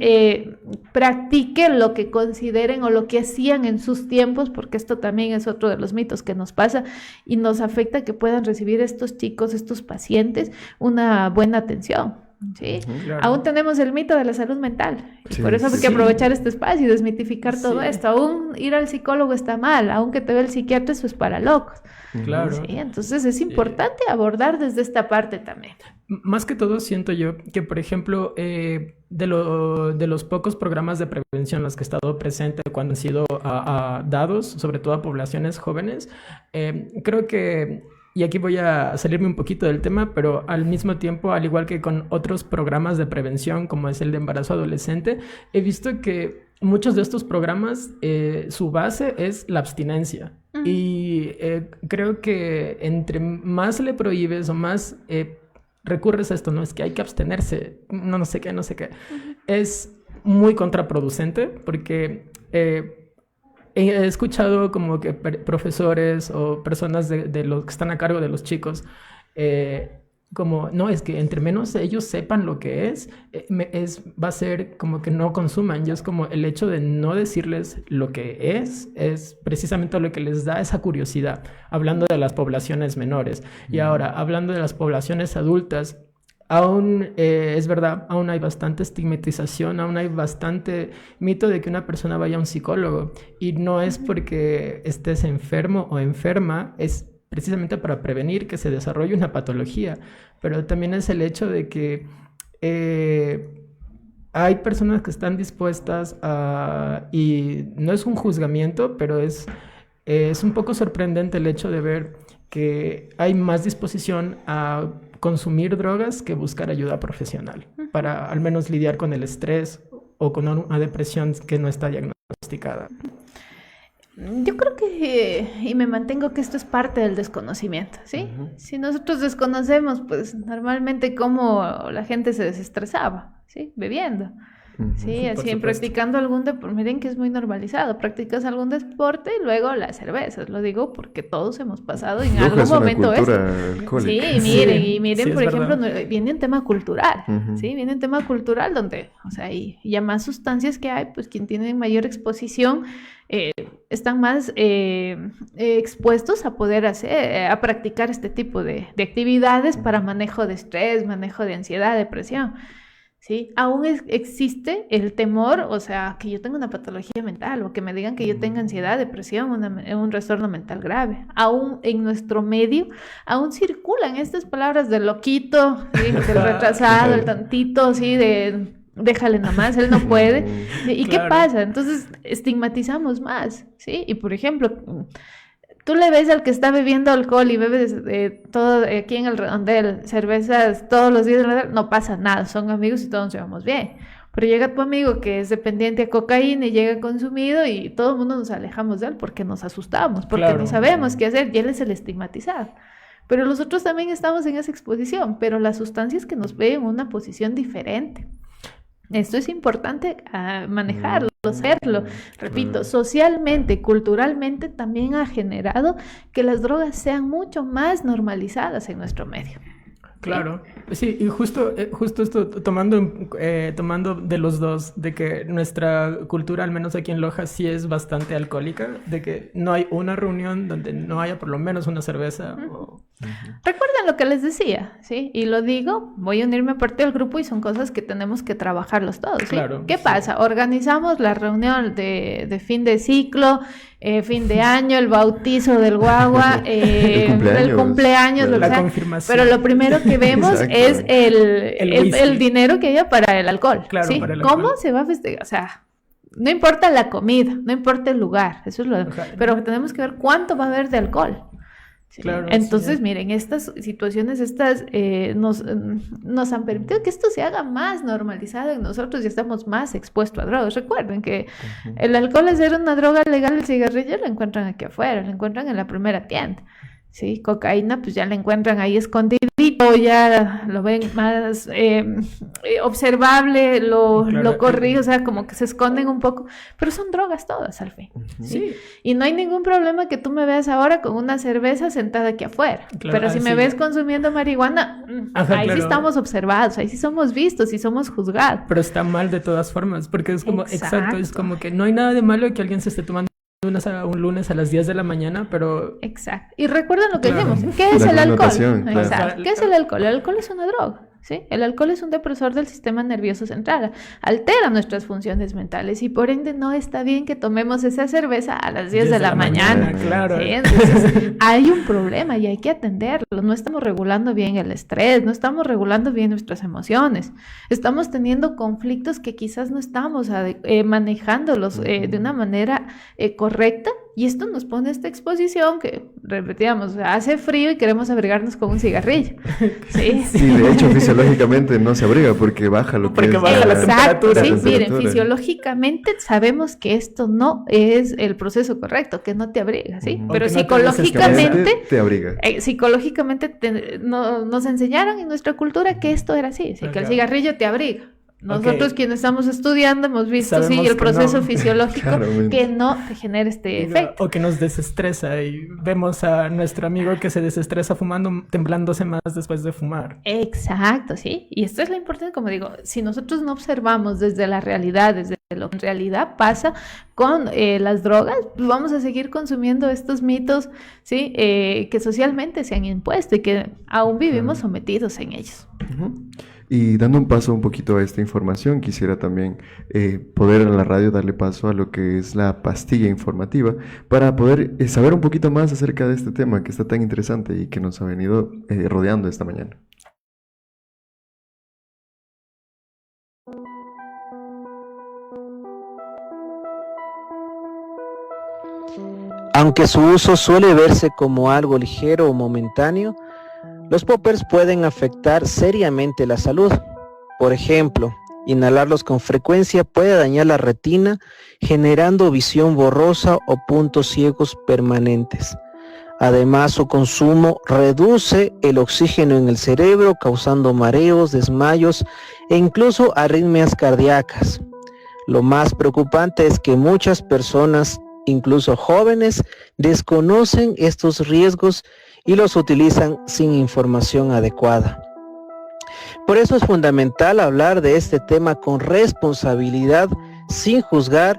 practique lo que consideren o lo que hacían en sus tiempos, porque esto también es otro de los mitos que nos pasa y nos afecta, que puedan recibir estos chicos, estos pacientes, una buena atención. ¿Sí? Claro. Aún tenemos el mito de la salud mental, y por eso hay que aprovechar este espacio y desmitificar todo esto. Aún ir al psicólogo está mal, aunque te ve el psiquiatra, eso es para locos. Claro. ¿Sí? Entonces es importante abordar desde esta parte también. Más que todo siento yo que, por ejemplo, de los pocos programas de prevención en los que he estado presente cuando han sido dados, sobre todo a poblaciones jóvenes, creo que, y aquí voy a salirme un poquito del tema, pero al mismo tiempo, al igual que con otros programas de prevención, como es el de embarazo adolescente, he visto que muchos de estos programas, su base es la abstinencia. Y creo que entre más le prohíbes o más recurres a esto, no es que hay que abstenerse, no sé qué, es muy contraproducente, porque he escuchado como que profesores o personas de los que están a cargo de los chicos, como, no, es que entre menos ellos sepan lo que va a ser como que no consuman. Y es como el hecho de no decirles lo que es precisamente lo que les da esa curiosidad, hablando de las poblaciones menores. Y ahora, hablando de las poblaciones adultas, aún es verdad, aún hay bastante estigmatización, aún hay bastante mito de que una persona vaya a un psicólogo, y no es porque estés enfermo o enferma, es precisamente para prevenir que se desarrolle una patología, pero también es el hecho de que hay personas que están dispuestas y no es un juzgamiento, pero es un poco sorprendente el hecho de ver que hay más disposición a consumir drogas que buscar ayuda profesional para al menos lidiar con el estrés o con una depresión que no está diagnosticada. Yo creo que, y me mantengo que esto es parte del desconocimiento, ¿sí? Si nosotros desconocemos, pues normalmente cómo la gente se desestresaba, ¿sí? Bebiendo. Sí, así practicando algún deporte, miren que es muy normalizado, practicas algún deporte y luego las cervezas, lo digo porque todos hemos pasado en algún momento eso. Sí, miren, por ejemplo, viene un tema cultural, ¿sí? Viene un tema cultural donde, o sea, y a más sustancias que hay, pues quien tiene mayor exposición están más expuestos a poder a practicar este tipo de actividades para manejo de estrés, manejo de ansiedad, depresión. ¿Sí? Aún existe el temor, o sea, que yo tenga una patología mental o que me digan que yo tenga ansiedad, depresión, un trastorno mental grave. Aún en nuestro medio, aún circulan estas palabras del loquito, ¿sí? Del retrasado, el tantito, ¿sí? Déjale nomás, él no puede. ¿Y qué pasa? Entonces estigmatizamos más, ¿sí? Y por ejemplo, tú le ves al que está bebiendo alcohol y bebe todo aquí en el redondel, cervezas todos los días, no pasa nada, son amigos y todos nos llevamos bien. Pero llega tu amigo que es dependiente a cocaína y llega consumido y todo el mundo nos alejamos de él porque nos asustamos, porque no sabemos qué hacer y él es el estigmatizado. Pero nosotros también estamos en esa exposición, pero la sustancia es que nos ve en una posición diferente. Esto es importante manejarlo, hacerlo. Repito, socialmente, culturalmente también ha generado que las drogas sean mucho más normalizadas en nuestro medio. Claro, sí, y justo esto tomando de los dos, de que nuestra cultura, al menos aquí en Loja, sí es bastante alcohólica, de que no hay una reunión donde no haya por lo menos una cerveza. Recuerden lo que les decía, ¿sí? Y lo digo, voy a unirme a parte del grupo y son cosas que tenemos que trabajarlos todos, ¿sí? Claro, ¿qué pasa? Organizamos la reunión de fin de ciclo, fin de año, el bautizo del guagua, el cumpleaños, la confirmación. Pero lo primero que vemos es el dinero que haya para el alcohol, claro, ¿sí? Para el alcohol. ¿Cómo se va a festejar? O sea, no importa la comida, no importa el lugar, eso es pero tenemos que ver cuánto va a haber de alcohol. Sí. Claro, entonces, miren, estas situaciones nos han permitido que esto se haga más normalizado en nosotros y estamos más expuestos a drogas. Recuerden que el alcohol, es ser una droga legal, el cigarrillo lo encuentran aquí afuera, lo encuentran en la primera tienda. Sí, cocaína, pues ya la encuentran ahí escondidito, ya lo ven más observable, lo corrijo, o sea, como que se esconden un poco, pero son drogas todas al fin. ¿sí? Y no hay ningún problema que tú me veas ahora con una cerveza sentada aquí afuera, pero si me ves consumiendo marihuana, ahí sí estamos observados, ahí sí somos vistos y somos juzgados. Pero está mal de todas formas, porque es como, exacto, es como que no hay nada de malo que alguien se esté tomando un lunes a las 10 de la mañana, pero... Exacto. Y recuerden lo que dijimos. ¿Qué es el alcohol? Exacto. ¿Qué es el alcohol? El alcohol es una droga. ¿Sí? El alcohol es un depresor del sistema nervioso central, altera nuestras funciones mentales y por ende no está bien que tomemos esa cerveza a las 10 de la mañana. Claro. ¿Sí? Entonces hay un problema y hay que atenderlo. No estamos regulando bien el estrés, no estamos regulando bien nuestras emociones, estamos teniendo conflictos que quizás no estamos manejándolos de una manera correcta. Y esto nos pone esta exposición que, repetíamos, hace frío y queremos abrigarnos con un cigarrillo. Sí, de hecho, fisiológicamente no se abriga porque baja la temperatura. Sí, miren, fisiológicamente sabemos que esto no es el proceso correcto, que no te abriga, ¿sí? Pero psicológicamente te abriga. Psicológicamente nos enseñaron en nuestra cultura que esto era así, que el cigarrillo te abriga. Nosotros quienes estamos estudiando hemos visto el proceso fisiológico que no te genera este efecto. O que nos desestresa y vemos a nuestro amigo que se desestresa fumando, temblándose más después de fumar. Exacto, sí. Y esto es lo importante, como digo, si nosotros no observamos desde la realidad, desde lo que en realidad pasa con las drogas, pues vamos a seguir consumiendo estos mitos, ¿sí? Que socialmente se han impuesto y que aún vivimos sometidos en ellos. Y dando un paso un poquito a esta información, quisiera también poder en la radio darle paso a lo que es la pastilla informativa para poder saber un poquito más acerca de este tema que está tan interesante y que nos ha venido rodeando esta mañana. Aunque su uso suele verse como algo ligero o momentáneo, los poppers pueden afectar seriamente la salud. Por ejemplo, inhalarlos con frecuencia puede dañar la retina, generando visión borrosa o puntos ciegos permanentes. Además, su consumo reduce el oxígeno en el cerebro, causando mareos, desmayos e incluso arritmias cardíacas. Lo más preocupante es que muchas personas, incluso jóvenes, desconocen estos riesgos y los utilizan sin información adecuada. Por eso es fundamental hablar de este tema con responsabilidad, sin juzgar,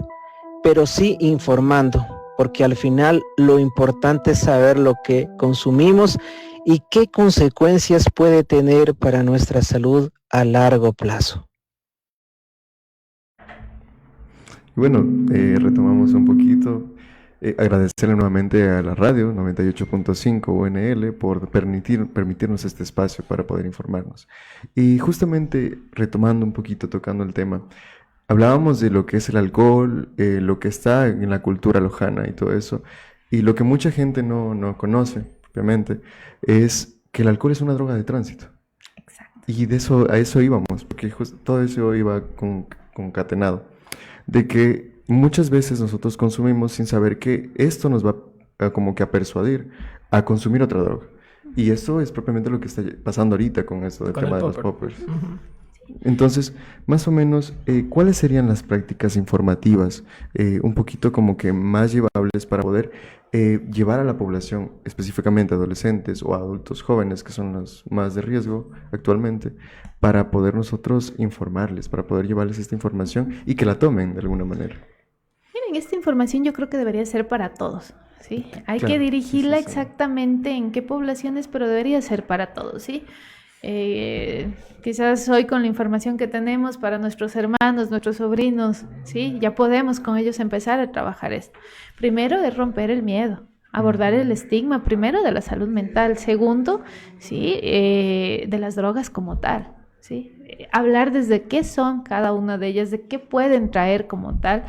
pero sí informando, porque al final lo importante es saber lo que consumimos y qué consecuencias puede tener para nuestra salud a largo plazo. Bueno, retomamos un poquito. Agradecerle nuevamente a la radio 98.5 UNL por permitirnos este espacio para poder informarnos. Y justamente retomando un poquito, tocando el tema, hablábamos de lo que es el alcohol, lo que está en la cultura lojana y todo eso, y lo que mucha gente no conoce, obviamente, es que el alcohol es una droga de tránsito. Exacto. Y a eso íbamos, porque todo eso iba concatenado, de que muchas veces nosotros consumimos sin saber que esto nos va a persuadir a consumir otra droga. Y esto es propiamente lo que está pasando ahorita con esto del tema de los poppers. Entonces, más o menos, ¿cuáles serían las prácticas informativas, un poquito como que más llevables para poder llevar a la población, específicamente adolescentes o adultos jóvenes, que son los más de riesgo actualmente, para poder nosotros informarles, para poder llevarles esta información y que la tomen de alguna manera? Miren, esta información yo creo que debería ser para todos, ¿sí? Hay Claro, que dirigirla sí. exactamente en qué poblaciones, pero debería ser para todos, ¿sí? Quizás hoy con la información que tenemos para nuestros hermanos, nuestros sobrinos, ¿sí? Ya podemos con ellos empezar a trabajar esto. Primero es romper el miedo, abordar el estigma, primero de la salud mental, segundo, ¿sí? De las drogas como tal, ¿sí? Hablar desde qué son cada una de ellas, de qué pueden traer como tal,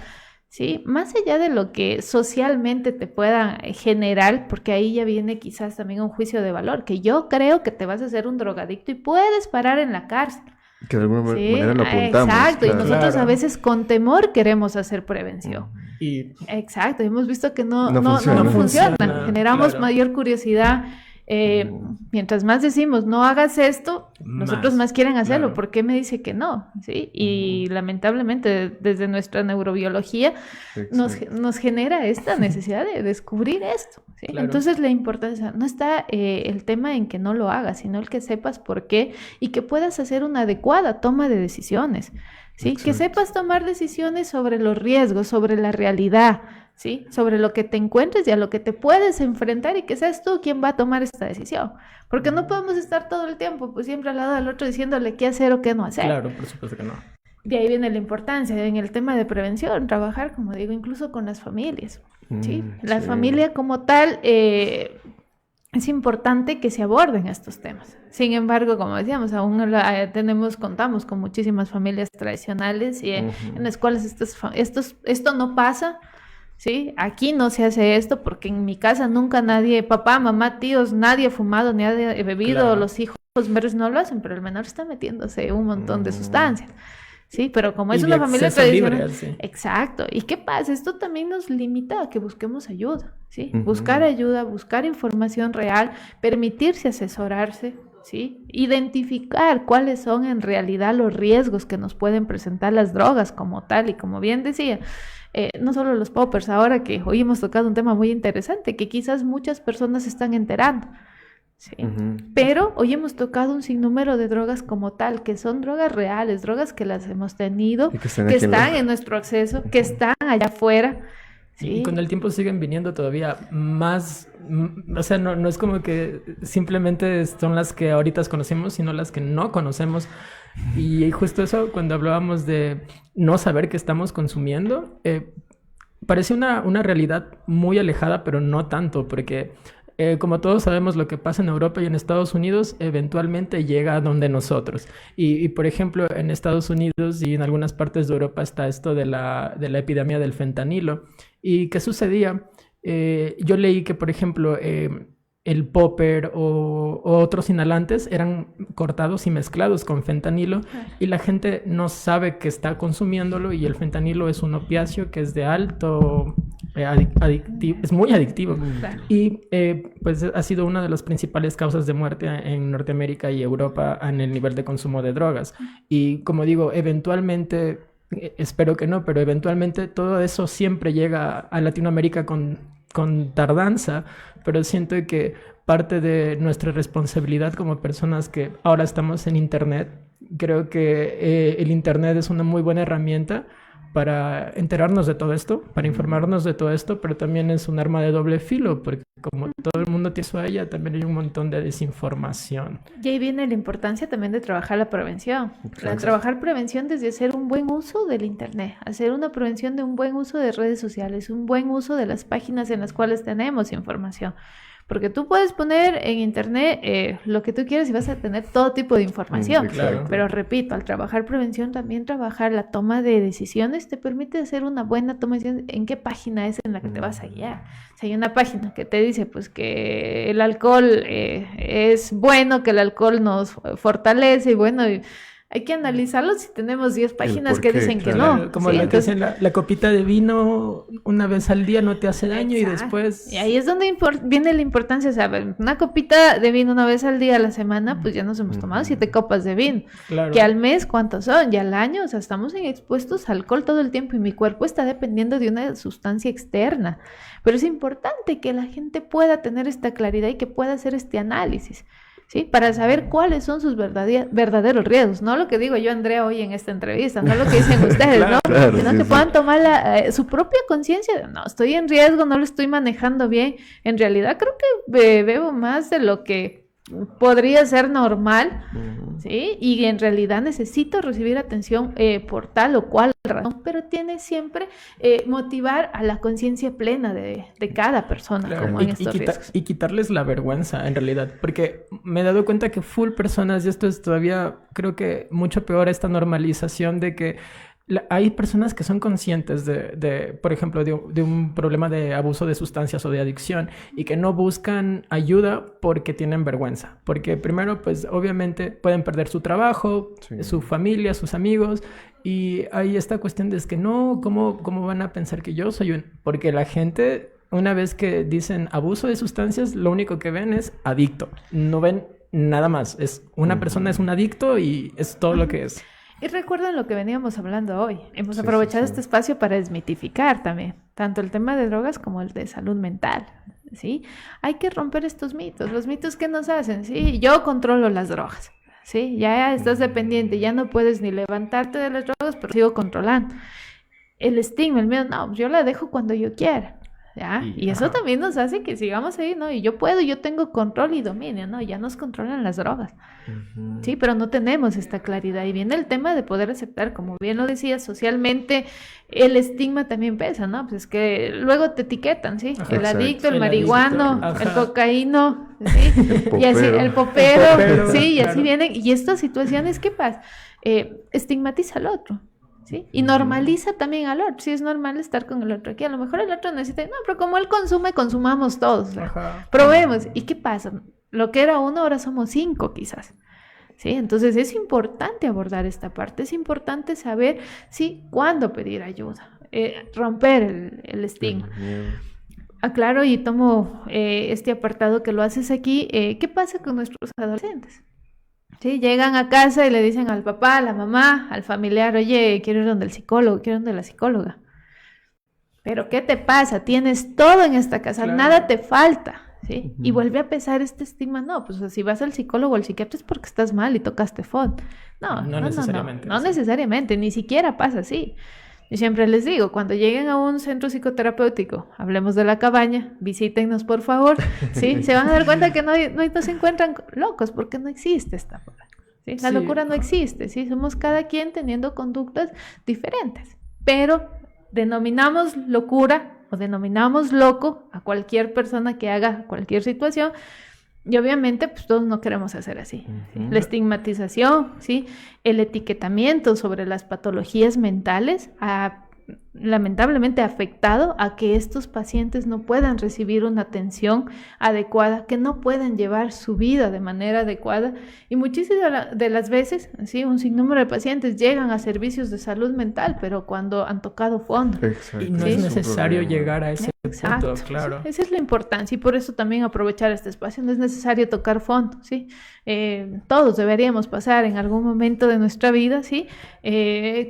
¿sí? Más allá de lo que socialmente te pueda generar, porque ahí ya viene quizás también un juicio de valor, que yo creo que te vas a hacer un drogadicto y puedes parar en la cárcel. Que de alguna ¿Sí? manera lo apuntamos. Exacto, y nosotros Claro. a veces con temor queremos hacer prevención. Y Exacto, hemos visto que no funciona. funciona. funciona, Generamos claro. mayor curiosidad. Mientras más decimos no hagas esto, nosotros más quieren hacerlo. claro. ¿Por qué me dice que no? ¿Sí? Y lamentablemente desde nuestra neurobiología nos genera esta necesidad de descubrir esto, ¿sí? Claro. Entonces la importancia no está el tema en que no lo hagas, sino el que sepas por qué y que puedas hacer una adecuada toma de decisiones, ¿sí? Que sepas tomar decisiones sobre los riesgos, sobre la realidad, ¿sí? Sobre lo que te encuentres y a lo que te puedes enfrentar y que seas tú quien va a tomar esta decisión. Porque no podemos estar todo el tiempo pues siempre al lado del otro diciéndole qué hacer o qué no hacer. claro, por supuesto que no. De ahí viene la importancia en el tema de prevención, trabajar, como digo, incluso con las familias, ¿sí? La familia como tal, es importante que se aborden estos temas. Sin embargo, como decíamos, aún contamos con muchísimas familias tradicionales y en las cuales esto no pasa, ¿sí? Aquí no se hace esto porque en mi casa nunca nadie, papá, mamá, tíos, nadie ha fumado, ni ha bebido, Claro. los hijos menores no lo hacen, pero el menor está metiéndose un montón de sustancias. Sí, pero como es Y una de familia acceso tradicional, libre, sí. exacto. ¿Y qué pasa? Esto también nos limita a que busquemos ayuda, ¿sí? Buscar ayuda, buscar información real, permitirse asesorarse, ¿sí? Identificar cuáles son en realidad los riesgos que nos pueden presentar las drogas como tal. Y como bien decía, no solo los poppers, ahora que hoy hemos tocado un tema muy interesante, que quizás muchas personas se están enterando. Sí. Pero hoy hemos tocado un sinnúmero de drogas como tal, que son drogas reales, drogas que las hemos tenido, Y que están que aquí están en nuestro acceso, que están allá afuera. ¿sí? Y con el tiempo siguen viniendo todavía más, o sea, no es como que simplemente son las que ahorita conocemos, sino las que no conocemos. Y justo eso, cuando hablábamos de no saber qué estamos consumiendo, parece una realidad muy alejada, pero no tanto, porque como todos sabemos, lo que pasa en Europa y en Estados Unidos eventualmente llega a donde nosotros. Y por ejemplo, en Estados Unidos y en algunas partes de Europa está esto de la epidemia del fentanilo. ¿Y qué sucedía? Yo leí que, por ejemplo, el popper o otros inhalantes eran cortados y mezclados con fentanilo y la gente no sabe que está consumiéndolo, y el fentanilo es un opiáceo que es de alto adictivo, es muy adictivo. Claro. Y pues ha sido una de las principales causas de muerte en Norteamérica y Europa en el nivel de consumo de drogas. Y como digo, eventualmente espero que no, pero eventualmente todo eso siempre llega a Latinoamérica con tardanza, pero siento que parte de nuestra responsabilidad como personas que ahora estamos en Internet, creo que el Internet es una muy buena herramienta para enterarnos de todo esto, para informarnos de todo esto, pero también es un arma de doble filo, porque como todo el mundo tiene eso a ella, también hay un montón de desinformación. Y ahí viene la importancia también de trabajar la prevención. Trabajar prevención desde hacer un buen uso del Internet, hacer una prevención de un buen uso de redes sociales, un buen uso de las páginas en las cuales tenemos información. Porque tú puedes poner en Internet lo que tú quieras y vas a tener todo tipo de información. Claro. Pero repito, al trabajar prevención, también trabajar la toma de decisiones te permite hacer una buena toma de decisiones en qué página es en la que te vas a guiar. Si hay una página que te dice pues que el alcohol es bueno, que el alcohol nos fortalece y bueno... Hay que analizarlo si tenemos 10 páginas que dicen que no. Como ¿sí? la que dicen, la copita de vino una vez al día no te hace daño. Exacto. Y después... Y ahí es donde viene la importancia, o sea, una copita de vino una vez al día a la semana, pues ya nos hemos tomado 7 copas de vino. Claro. Que al mes, ¿cuántos son? Y al año, o sea, estamos expuestos al alcohol todo el tiempo y mi cuerpo está dependiendo de una sustancia externa. Pero es importante que la gente pueda tener esta claridad y que pueda hacer este análisis. ¿Sí? Para saber cuáles son sus verdaderos riesgos, no lo que digo yo, Andrea, hoy en esta entrevista, no lo que dicen ustedes, ¿no? Claro, sino que puedan tomar su propia conciencia de, no, estoy en riesgo, no lo estoy manejando bien, en realidad creo que bebo más de lo que podría ser normal, ¿sí? Y en realidad necesito recibir atención por tal o cual razón, pero tiene siempre motivar a la conciencia plena de cada persona, claro, como en estos riesgos. Y quitarles la vergüenza, en realidad, porque me he dado cuenta que full personas, y esto es todavía, creo que mucho peor, esta normalización de que hay personas que son conscientes por ejemplo, de un problema de abuso de sustancias o de adicción y que no buscan ayuda porque tienen vergüenza. Porque primero, pues obviamente pueden perder su trabajo, su familia, sus amigos. Y hay esta cuestión de es que no, ¿cómo van a pensar que yo soy un...? Porque la gente, una vez que dicen abuso de sustancias, lo único que ven es adicto. No ven nada más. Una persona es un adicto y es todo lo que es. Y recuerden lo que veníamos hablando hoy. Hemos aprovechado este espacio para desmitificar también, tanto el tema de drogas como el de salud mental, ¿sí? Hay que romper estos mitos, los mitos que nos hacen, ¿sí? Yo controlo las drogas, ¿sí? Ya estás dependiente, ya no puedes ni levantarte de las drogas, pero sigo controlando. El estigma, el miedo, no, yo la dejo cuando yo quiera. ¿Ya? Y eso también nos hace que sigamos ahí, ¿no? Y yo tengo control y dominio, ¿no? Ya nos controlan las drogas, ¿sí? Pero no tenemos esta claridad. Y viene el tema de poder aceptar, como bien lo decía, socialmente el estigma también pesa, ¿no? Pues es que luego te etiquetan, ¿sí? Ajá, el adicto, el marihuano, el cocaíno, ¿sí? El Y así, el popero, ¿sí? Y claro. así vienen. Y estas situaciones, ¿qué pasa? Estigmatiza al otro. ¿Sí? Y normaliza también al otro. Sí, es normal estar con el otro aquí. A lo mejor el otro necesita... No, pero como él consume, consumamos todos. Probemos. ¿Y qué pasa? Lo que era 1, ahora somos 5 quizás. ¿Sí? Entonces es importante abordar esta parte. Es importante saber, sí, cuándo pedir ayuda. Romper el estigma. Aclaro y tomo este apartado que lo haces aquí. ¿Qué pasa con nuestros adolescentes? Sí, llegan a casa y le dicen al papá, a la mamá, al familiar, oye, quiero ir donde el psicólogo, quiero ir donde la psicóloga. Pero ¿qué te pasa? Tienes todo en esta casa, claro. Nada te falta, ¿sí? Y vuelve a pesar este estigma, no, pues si vas al psicólogo o al psiquiatra es porque estás mal y tocaste fondo. No necesariamente. No necesariamente, ni siquiera pasa así. Yo siempre les digo, cuando lleguen a un centro psicoterapéutico, hablemos de La Cabaña, visítennos por favor, ¿sí? Se van a dar cuenta que no se encuentran locos porque no existe esta palabra, ¿sí? La locura no existe, ¿sí? Somos cada quien teniendo conductas diferentes, pero denominamos locura o denominamos loco a cualquier persona que haga cualquier situación. Y obviamente, pues todos no queremos hacer así, ¿sí? La estigmatización, ¿sí? El etiquetamiento sobre las patologías mentales lamentablemente afectado a que estos pacientes no puedan recibir una atención adecuada, que no puedan llevar su vida de manera adecuada, y muchísimas de las veces, ¿sí? Un sinnúmero de pacientes llegan a servicios de salud mental, pero cuando han tocado fondo. Exacto. Y no es necesario llegar a ese punto, claro. Sí, esa es la importancia, y por eso también aprovechar este espacio. No es necesario tocar fondo, ¿sí? Todos deberíamos pasar en algún momento de nuestra vida, ¿sí?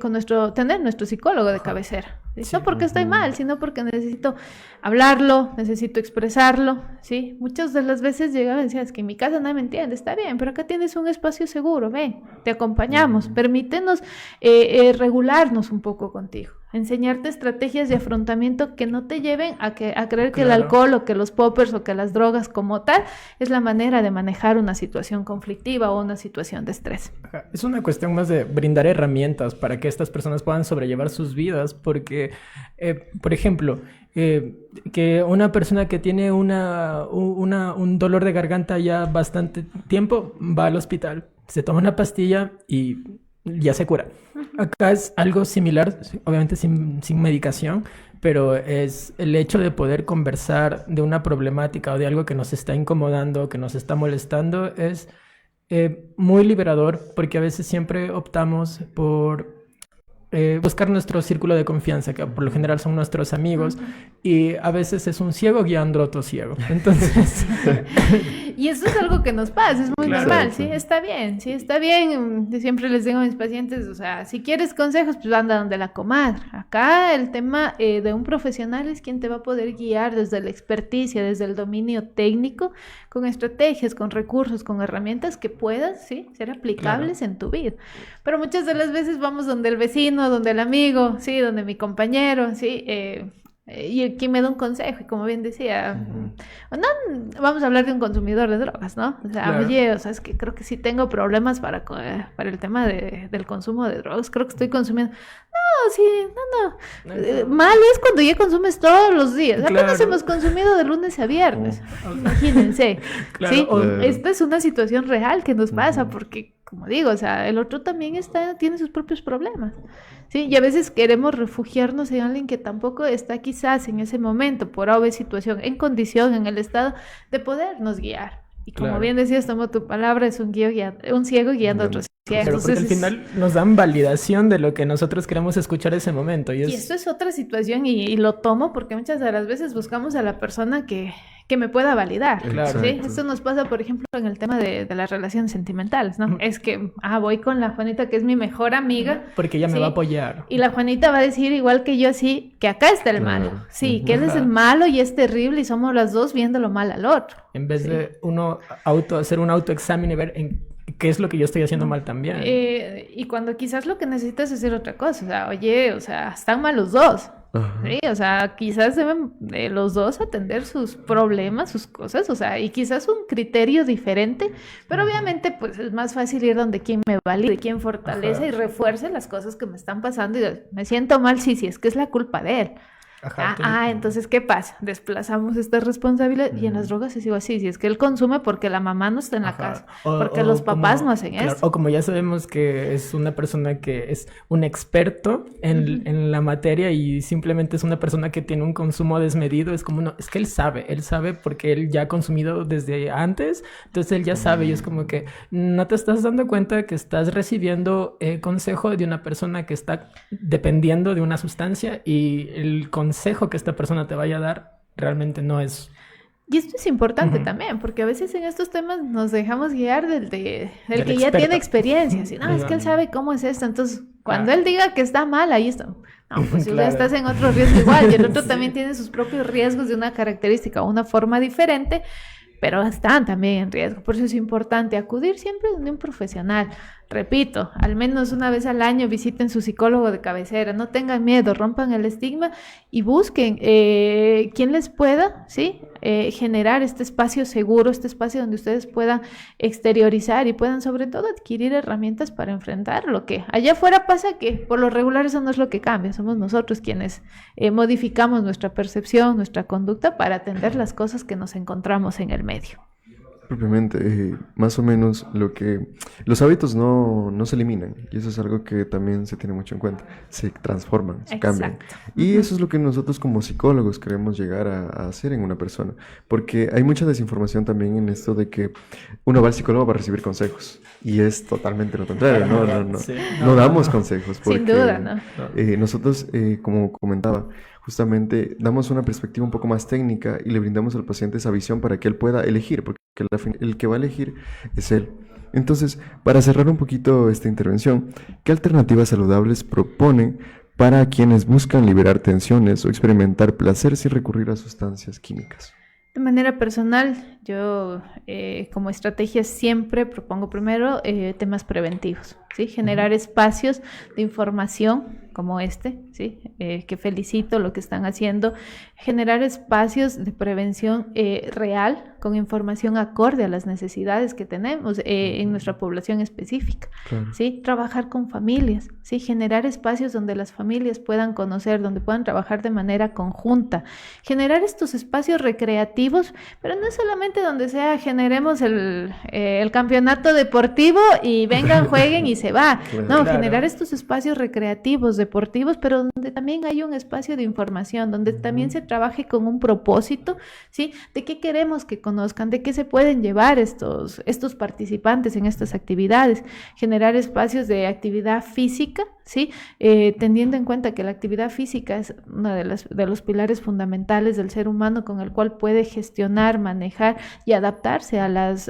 Con tener nuestro psicólogo de cabecera. ¿Sí? No porque estoy mal, sino porque necesito hablarlo, necesito expresarlo, ¿sí? Muchas de las veces llegaba y decía, es que en mi casa nadie me entiende, está bien, pero acá tienes un espacio seguro, ven, te acompañamos, permítenos regularnos un poco contigo, enseñarte estrategias de afrontamiento que no te lleven a creer que el alcohol o que los poppers o que las drogas como tal es la manera de manejar una situación conflictiva o una situación de estrés. Es una cuestión más de brindar herramientas para que estas personas puedan sobrellevar sus vidas, porque, por ejemplo, que una persona que tiene un dolor de garganta ya bastante tiempo va al hospital, se toma una pastilla y ya se cura. Acá es algo similar, obviamente sin medicación, pero es el hecho de poder conversar de una problemática o de algo que nos está incomodando, que nos está molestando, es muy liberador, porque a veces siempre optamos por buscar nuestro círculo de confianza, que por lo general son nuestros amigos, y a veces es un ciego guiando a otro ciego. Entonces... Y eso es algo que nos pasa, es muy normal, ¿sí? Está bien, sí, está bien. Yo siempre les digo a mis pacientes, o sea, si quieres consejos, pues anda donde la comadre. Acá el tema de un profesional es quien te va a poder guiar desde la experticia, desde el dominio técnico, con estrategias, con recursos, con herramientas que puedas, ¿sí? Ser aplicables en tu vida. Pero muchas de las veces vamos donde el vecino, donde el amigo, ¿sí? Donde mi compañero, ¿sí? Y aquí me da un consejo, y como bien decía, no vamos a hablar de un consumidor de drogas, ¿no? O sea, oye, o sea, es que creo que sí tengo problemas para el tema del consumo de drogas, creo que estoy consumiendo. No, sí, no. Malo es cuando ya consumes todos los días. Apenas hemos consumido de lunes a viernes. Imagínense. ¿Sí? Esta es una situación real que nos pasa, porque, como digo, o sea, el otro también tiene sus propios problemas. Sí, y a veces queremos refugiarnos en alguien que tampoco está quizás en ese momento, por obvia situación, en condición, en el estado de podernos guiar. Y como bien decías, tomo tu palabra, es un ciego guiando a otros ciegos. Pero porque al final nos dan validación de lo que nosotros queremos escuchar ese momento. Y esto es otra situación, y lo tomo porque muchas de las veces buscamos a la persona que me pueda validar. ¿Sí? Esto nos pasa, por ejemplo, en el tema de las relaciones sentimentales, ¿no? Es que, voy con la Juanita, que es mi mejor amiga. Porque ella me va a apoyar. Y la Juanita va a decir, igual que yo, sí, que acá está el malo. Sí, que él es el malo y es terrible, y somos las dos viéndolo mal al otro. En vez de uno hacer un autoexamen y ver qué es lo que yo estoy haciendo mal también. Y cuando quizás lo que necesitas es hacer otra cosa. O sea, oye, o sea, están mal los dos. Sí, o sea, quizás deben los dos atender sus problemas, sus cosas, o sea, y quizás un criterio diferente, pero obviamente pues es más fácil ir donde quien me valide, quien fortalece y refuerce las cosas que me están pasando, y me siento mal, sí, es que es la culpa de él. Entonces, ¿qué pasa? Desplazamos esta responsabilidad, y en las drogas es igual así, si es que él consume porque la mamá no está en la casa, porque los papás no hacen esto. O como ya sabemos que es una persona que es un experto en la materia, y simplemente es una persona que tiene un consumo desmedido, es como, no, es que él sabe porque él ya ha consumido desde antes, entonces él ya sabe, y es como que no te estás dando cuenta que estás recibiendo consejo de una persona que está dependiendo de una sustancia, y el consejo que esta persona te vaya a dar realmente no es... Y esto es importante también, porque a veces en estos temas nos dejamos guiar del que ya tiene experiencia. ¿Sí? No, es que él sabe cómo es esto, entonces cuando él diga que está mal, ahí está. No, pues tú ya estás en otro riesgo igual, y el otro también tiene sus propios riesgos de una característica o una forma diferente, pero están también en riesgo. Por eso es importante acudir siempre de un profesional. Repito, al menos una vez al año visiten su psicólogo de cabecera, no tengan miedo, rompan el estigma y busquen quien les pueda, ¿sí? Generar este espacio seguro, este espacio donde ustedes puedan exteriorizar y puedan sobre todo adquirir herramientas para enfrentar lo que allá afuera pasa, que por lo regular eso no es lo que cambia, somos nosotros quienes modificamos nuestra percepción, nuestra conducta para atender las cosas que nos encontramos en el medio. Propiamente, más o menos los hábitos no se eliminan, y eso es algo que también se tiene mucho en cuenta, se transforman, se cambian. Y eso es lo que nosotros como psicólogos queremos llegar a hacer en una persona, porque hay mucha desinformación también en esto de que uno va al psicólogo para recibir consejos, y es totalmente lo contrario, no damos consejos, porque sin duda, ¿no? Nosotros, como comentaba, justamente damos una perspectiva un poco más técnica y le brindamos al paciente esa visión para que él pueda elegir, porque el que va a elegir es él. Entonces, para cerrar un poquito esta intervención, ¿qué alternativas saludables proponen para quienes buscan liberar tensiones o experimentar placer sin recurrir a sustancias químicas? De manera personal, yo como estrategia siempre propongo primero temas preventivos, ¿sí? Generar espacios de información como ¿sí? Que felicito lo que están haciendo, generar espacios de prevención real, con información acorde a las necesidades que tenemos en nuestra población específica, claro. ¿Sí? Trabajar con familias, ¿sí? Generar espacios donde las familias puedan conocer, donde puedan trabajar de manera conjunta, generar estos espacios recreativos, pero no solamente donde sea generemos el campeonato deportivo y vengan, jueguen y se va, no, claro. Generar estos espacios recreativos, deportivos, pero donde también hay un espacio de información, donde también se trabaje con un propósito, ¿sí? De qué queremos que conozcan, de qué se pueden llevar estos participantes en estas actividades, generar espacios de actividad física, ¿sí? Teniendo en cuenta que la actividad física es uno de los pilares fundamentales del ser humano, con el cual puede gestionar, manejar y adaptarse a las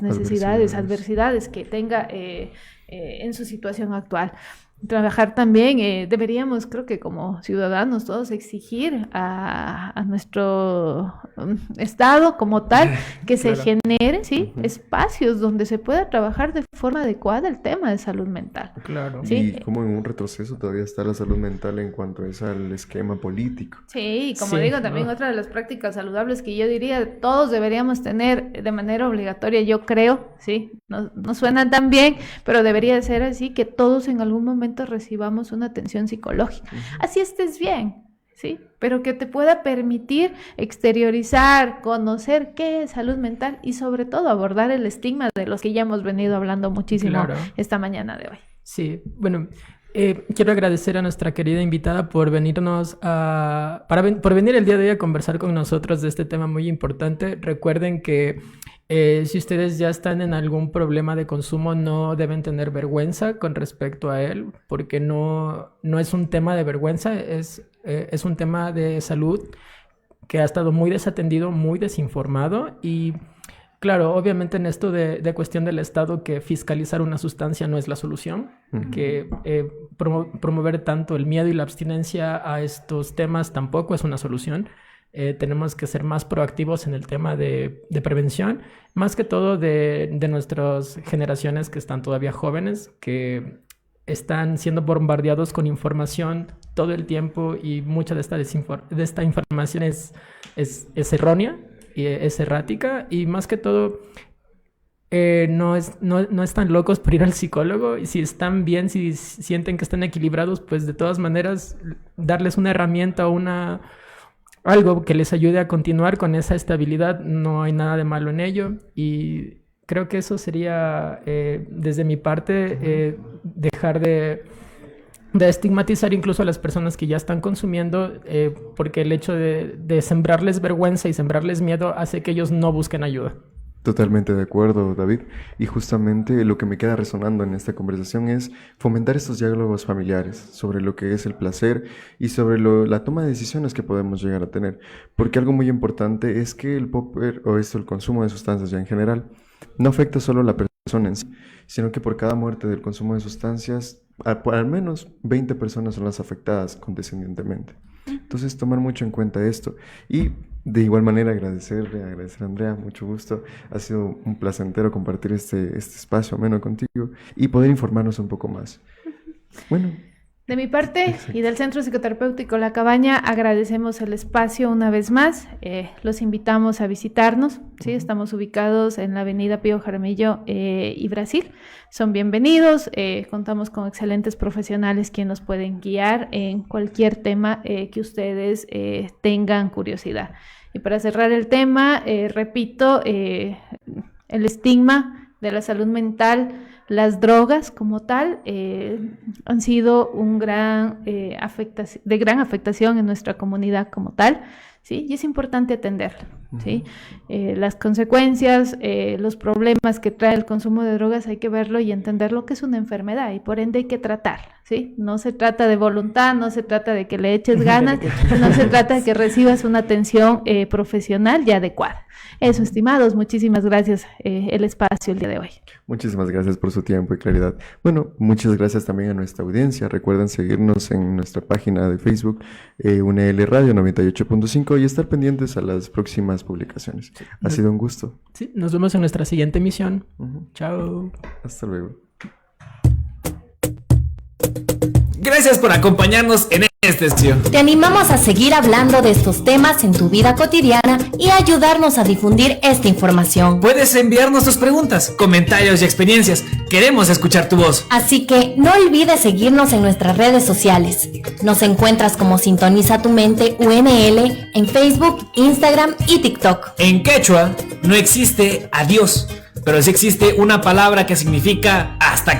necesidades, adversidades que tenga en su situación actual. Trabajar también, deberíamos, creo que como ciudadanos todos, exigir a nuestro Estado como tal que claro. Se genere, ¿sí? Espacios donde se pueda trabajar de forma adecuada el tema de salud mental. Claro. ¿Sí? Y como en un retroceso todavía está la salud mental en cuanto es al esquema político. Sí, y como digo, también otra de las prácticas saludables que yo diría todos deberíamos tener de manera obligatoria, yo creo, ¿sí? No suena tan bien, pero debería ser así, que todos en algún momento recibamos una atención psicológica. Así estés bien, ¿sí? Pero que te pueda permitir exteriorizar, conocer qué es salud mental y sobre todo abordar el estigma de los que ya hemos venido hablando muchísimo esta mañana de hoy. Sí, bueno, quiero agradecer a nuestra querida invitada por venirnos por venir el día de hoy a conversar con nosotros de este tema muy importante. Recuerden que si ustedes ya están en algún problema de consumo, no deben tener vergüenza con respecto a él, porque no es un tema de vergüenza, es un tema de salud que ha estado muy desatendido, muy desinformado. Y claro, obviamente en esto de cuestión del Estado, que fiscalizar una sustancia no es la solución, que promover tanto el miedo y la abstinencia a estos temas tampoco es una solución. Tenemos que ser más proactivos en el tema de prevención, más que todo de nuestras generaciones que están todavía jóvenes, que están siendo bombardeados con información todo el tiempo, y mucha de esta información es errónea y es errática, y más que todo no están locos por ir al psicólogo, y si están bien, si sienten que están equilibrados, pues de todas maneras darles una herramienta o algo que les ayude a continuar con esa estabilidad, no hay nada de malo en ello. Y creo que eso sería, desde mi parte, dejar de estigmatizar incluso a las personas que ya están consumiendo, porque el hecho de sembrarles vergüenza y sembrarles miedo hace que ellos no busquen ayuda. Totalmente de acuerdo, David. Y justamente lo que me queda resonando en esta conversación es fomentar estos diálogos familiares sobre lo que es el placer y sobre la toma de decisiones que podemos llegar a tener. Porque algo muy importante es que el popper, o el consumo de sustancias ya en general, no afecta solo a la persona en sí, sino que por cada muerte del consumo de sustancias, al menos 20 personas son las afectadas condescendientemente. Entonces, tomar mucho en cuenta esto. Y de igual manera agradecer a Andrea, mucho gusto. Ha sido un placentero compartir este espacio ameno contigo y poder informarnos un poco más. Bueno. De mi parte y del Centro Psicoterapéutico La Cabaña, agradecemos el espacio una vez más. Los invitamos a visitarnos, ¿sí? Estamos ubicados en la avenida Pío Jaramillo y Brasil. Son bienvenidos. Contamos con excelentes profesionales quienes nos pueden guiar en cualquier tema que ustedes tengan curiosidad. Y para cerrar el tema, repito, el estigma de la salud mental, las drogas como tal, han sido de gran afectación en nuestra comunidad como tal, ¿sí? Y es importante atenderlo, ¿sí? Las consecuencias, los problemas que trae el consumo de drogas hay que verlo y entender lo que es una enfermedad y por ende hay que tratarla, ¿sí? No se trata de voluntad, no se trata de que le eches ganas, no se trata de que recibas una atención profesional y adecuada. Eso, estimados, muchísimas gracias el espacio el día de hoy. Muchísimas gracias por su tiempo y claridad. Bueno, muchas gracias también a nuestra audiencia. Recuerden seguirnos en nuestra página de Facebook, UNL Radio 98.5 y estar pendientes a las próximas publicaciones. Ha sido un gusto. Sí, nos vemos en nuestra siguiente emisión. Chao. Hasta luego. Gracias por acompañarnos en esta sesión. Te animamos a seguir hablando de estos temas en tu vida cotidiana y a ayudarnos a difundir esta información. Puedes enviarnos tus preguntas, comentarios y experiencias. Queremos escuchar tu voz. Así que no olvides seguirnos en nuestras redes sociales. Nos encuentras como Sintoniza tu Mente UNL en Facebook, Instagram y TikTok. En quechua no existe adiós, pero sí existe una palabra que significa hasta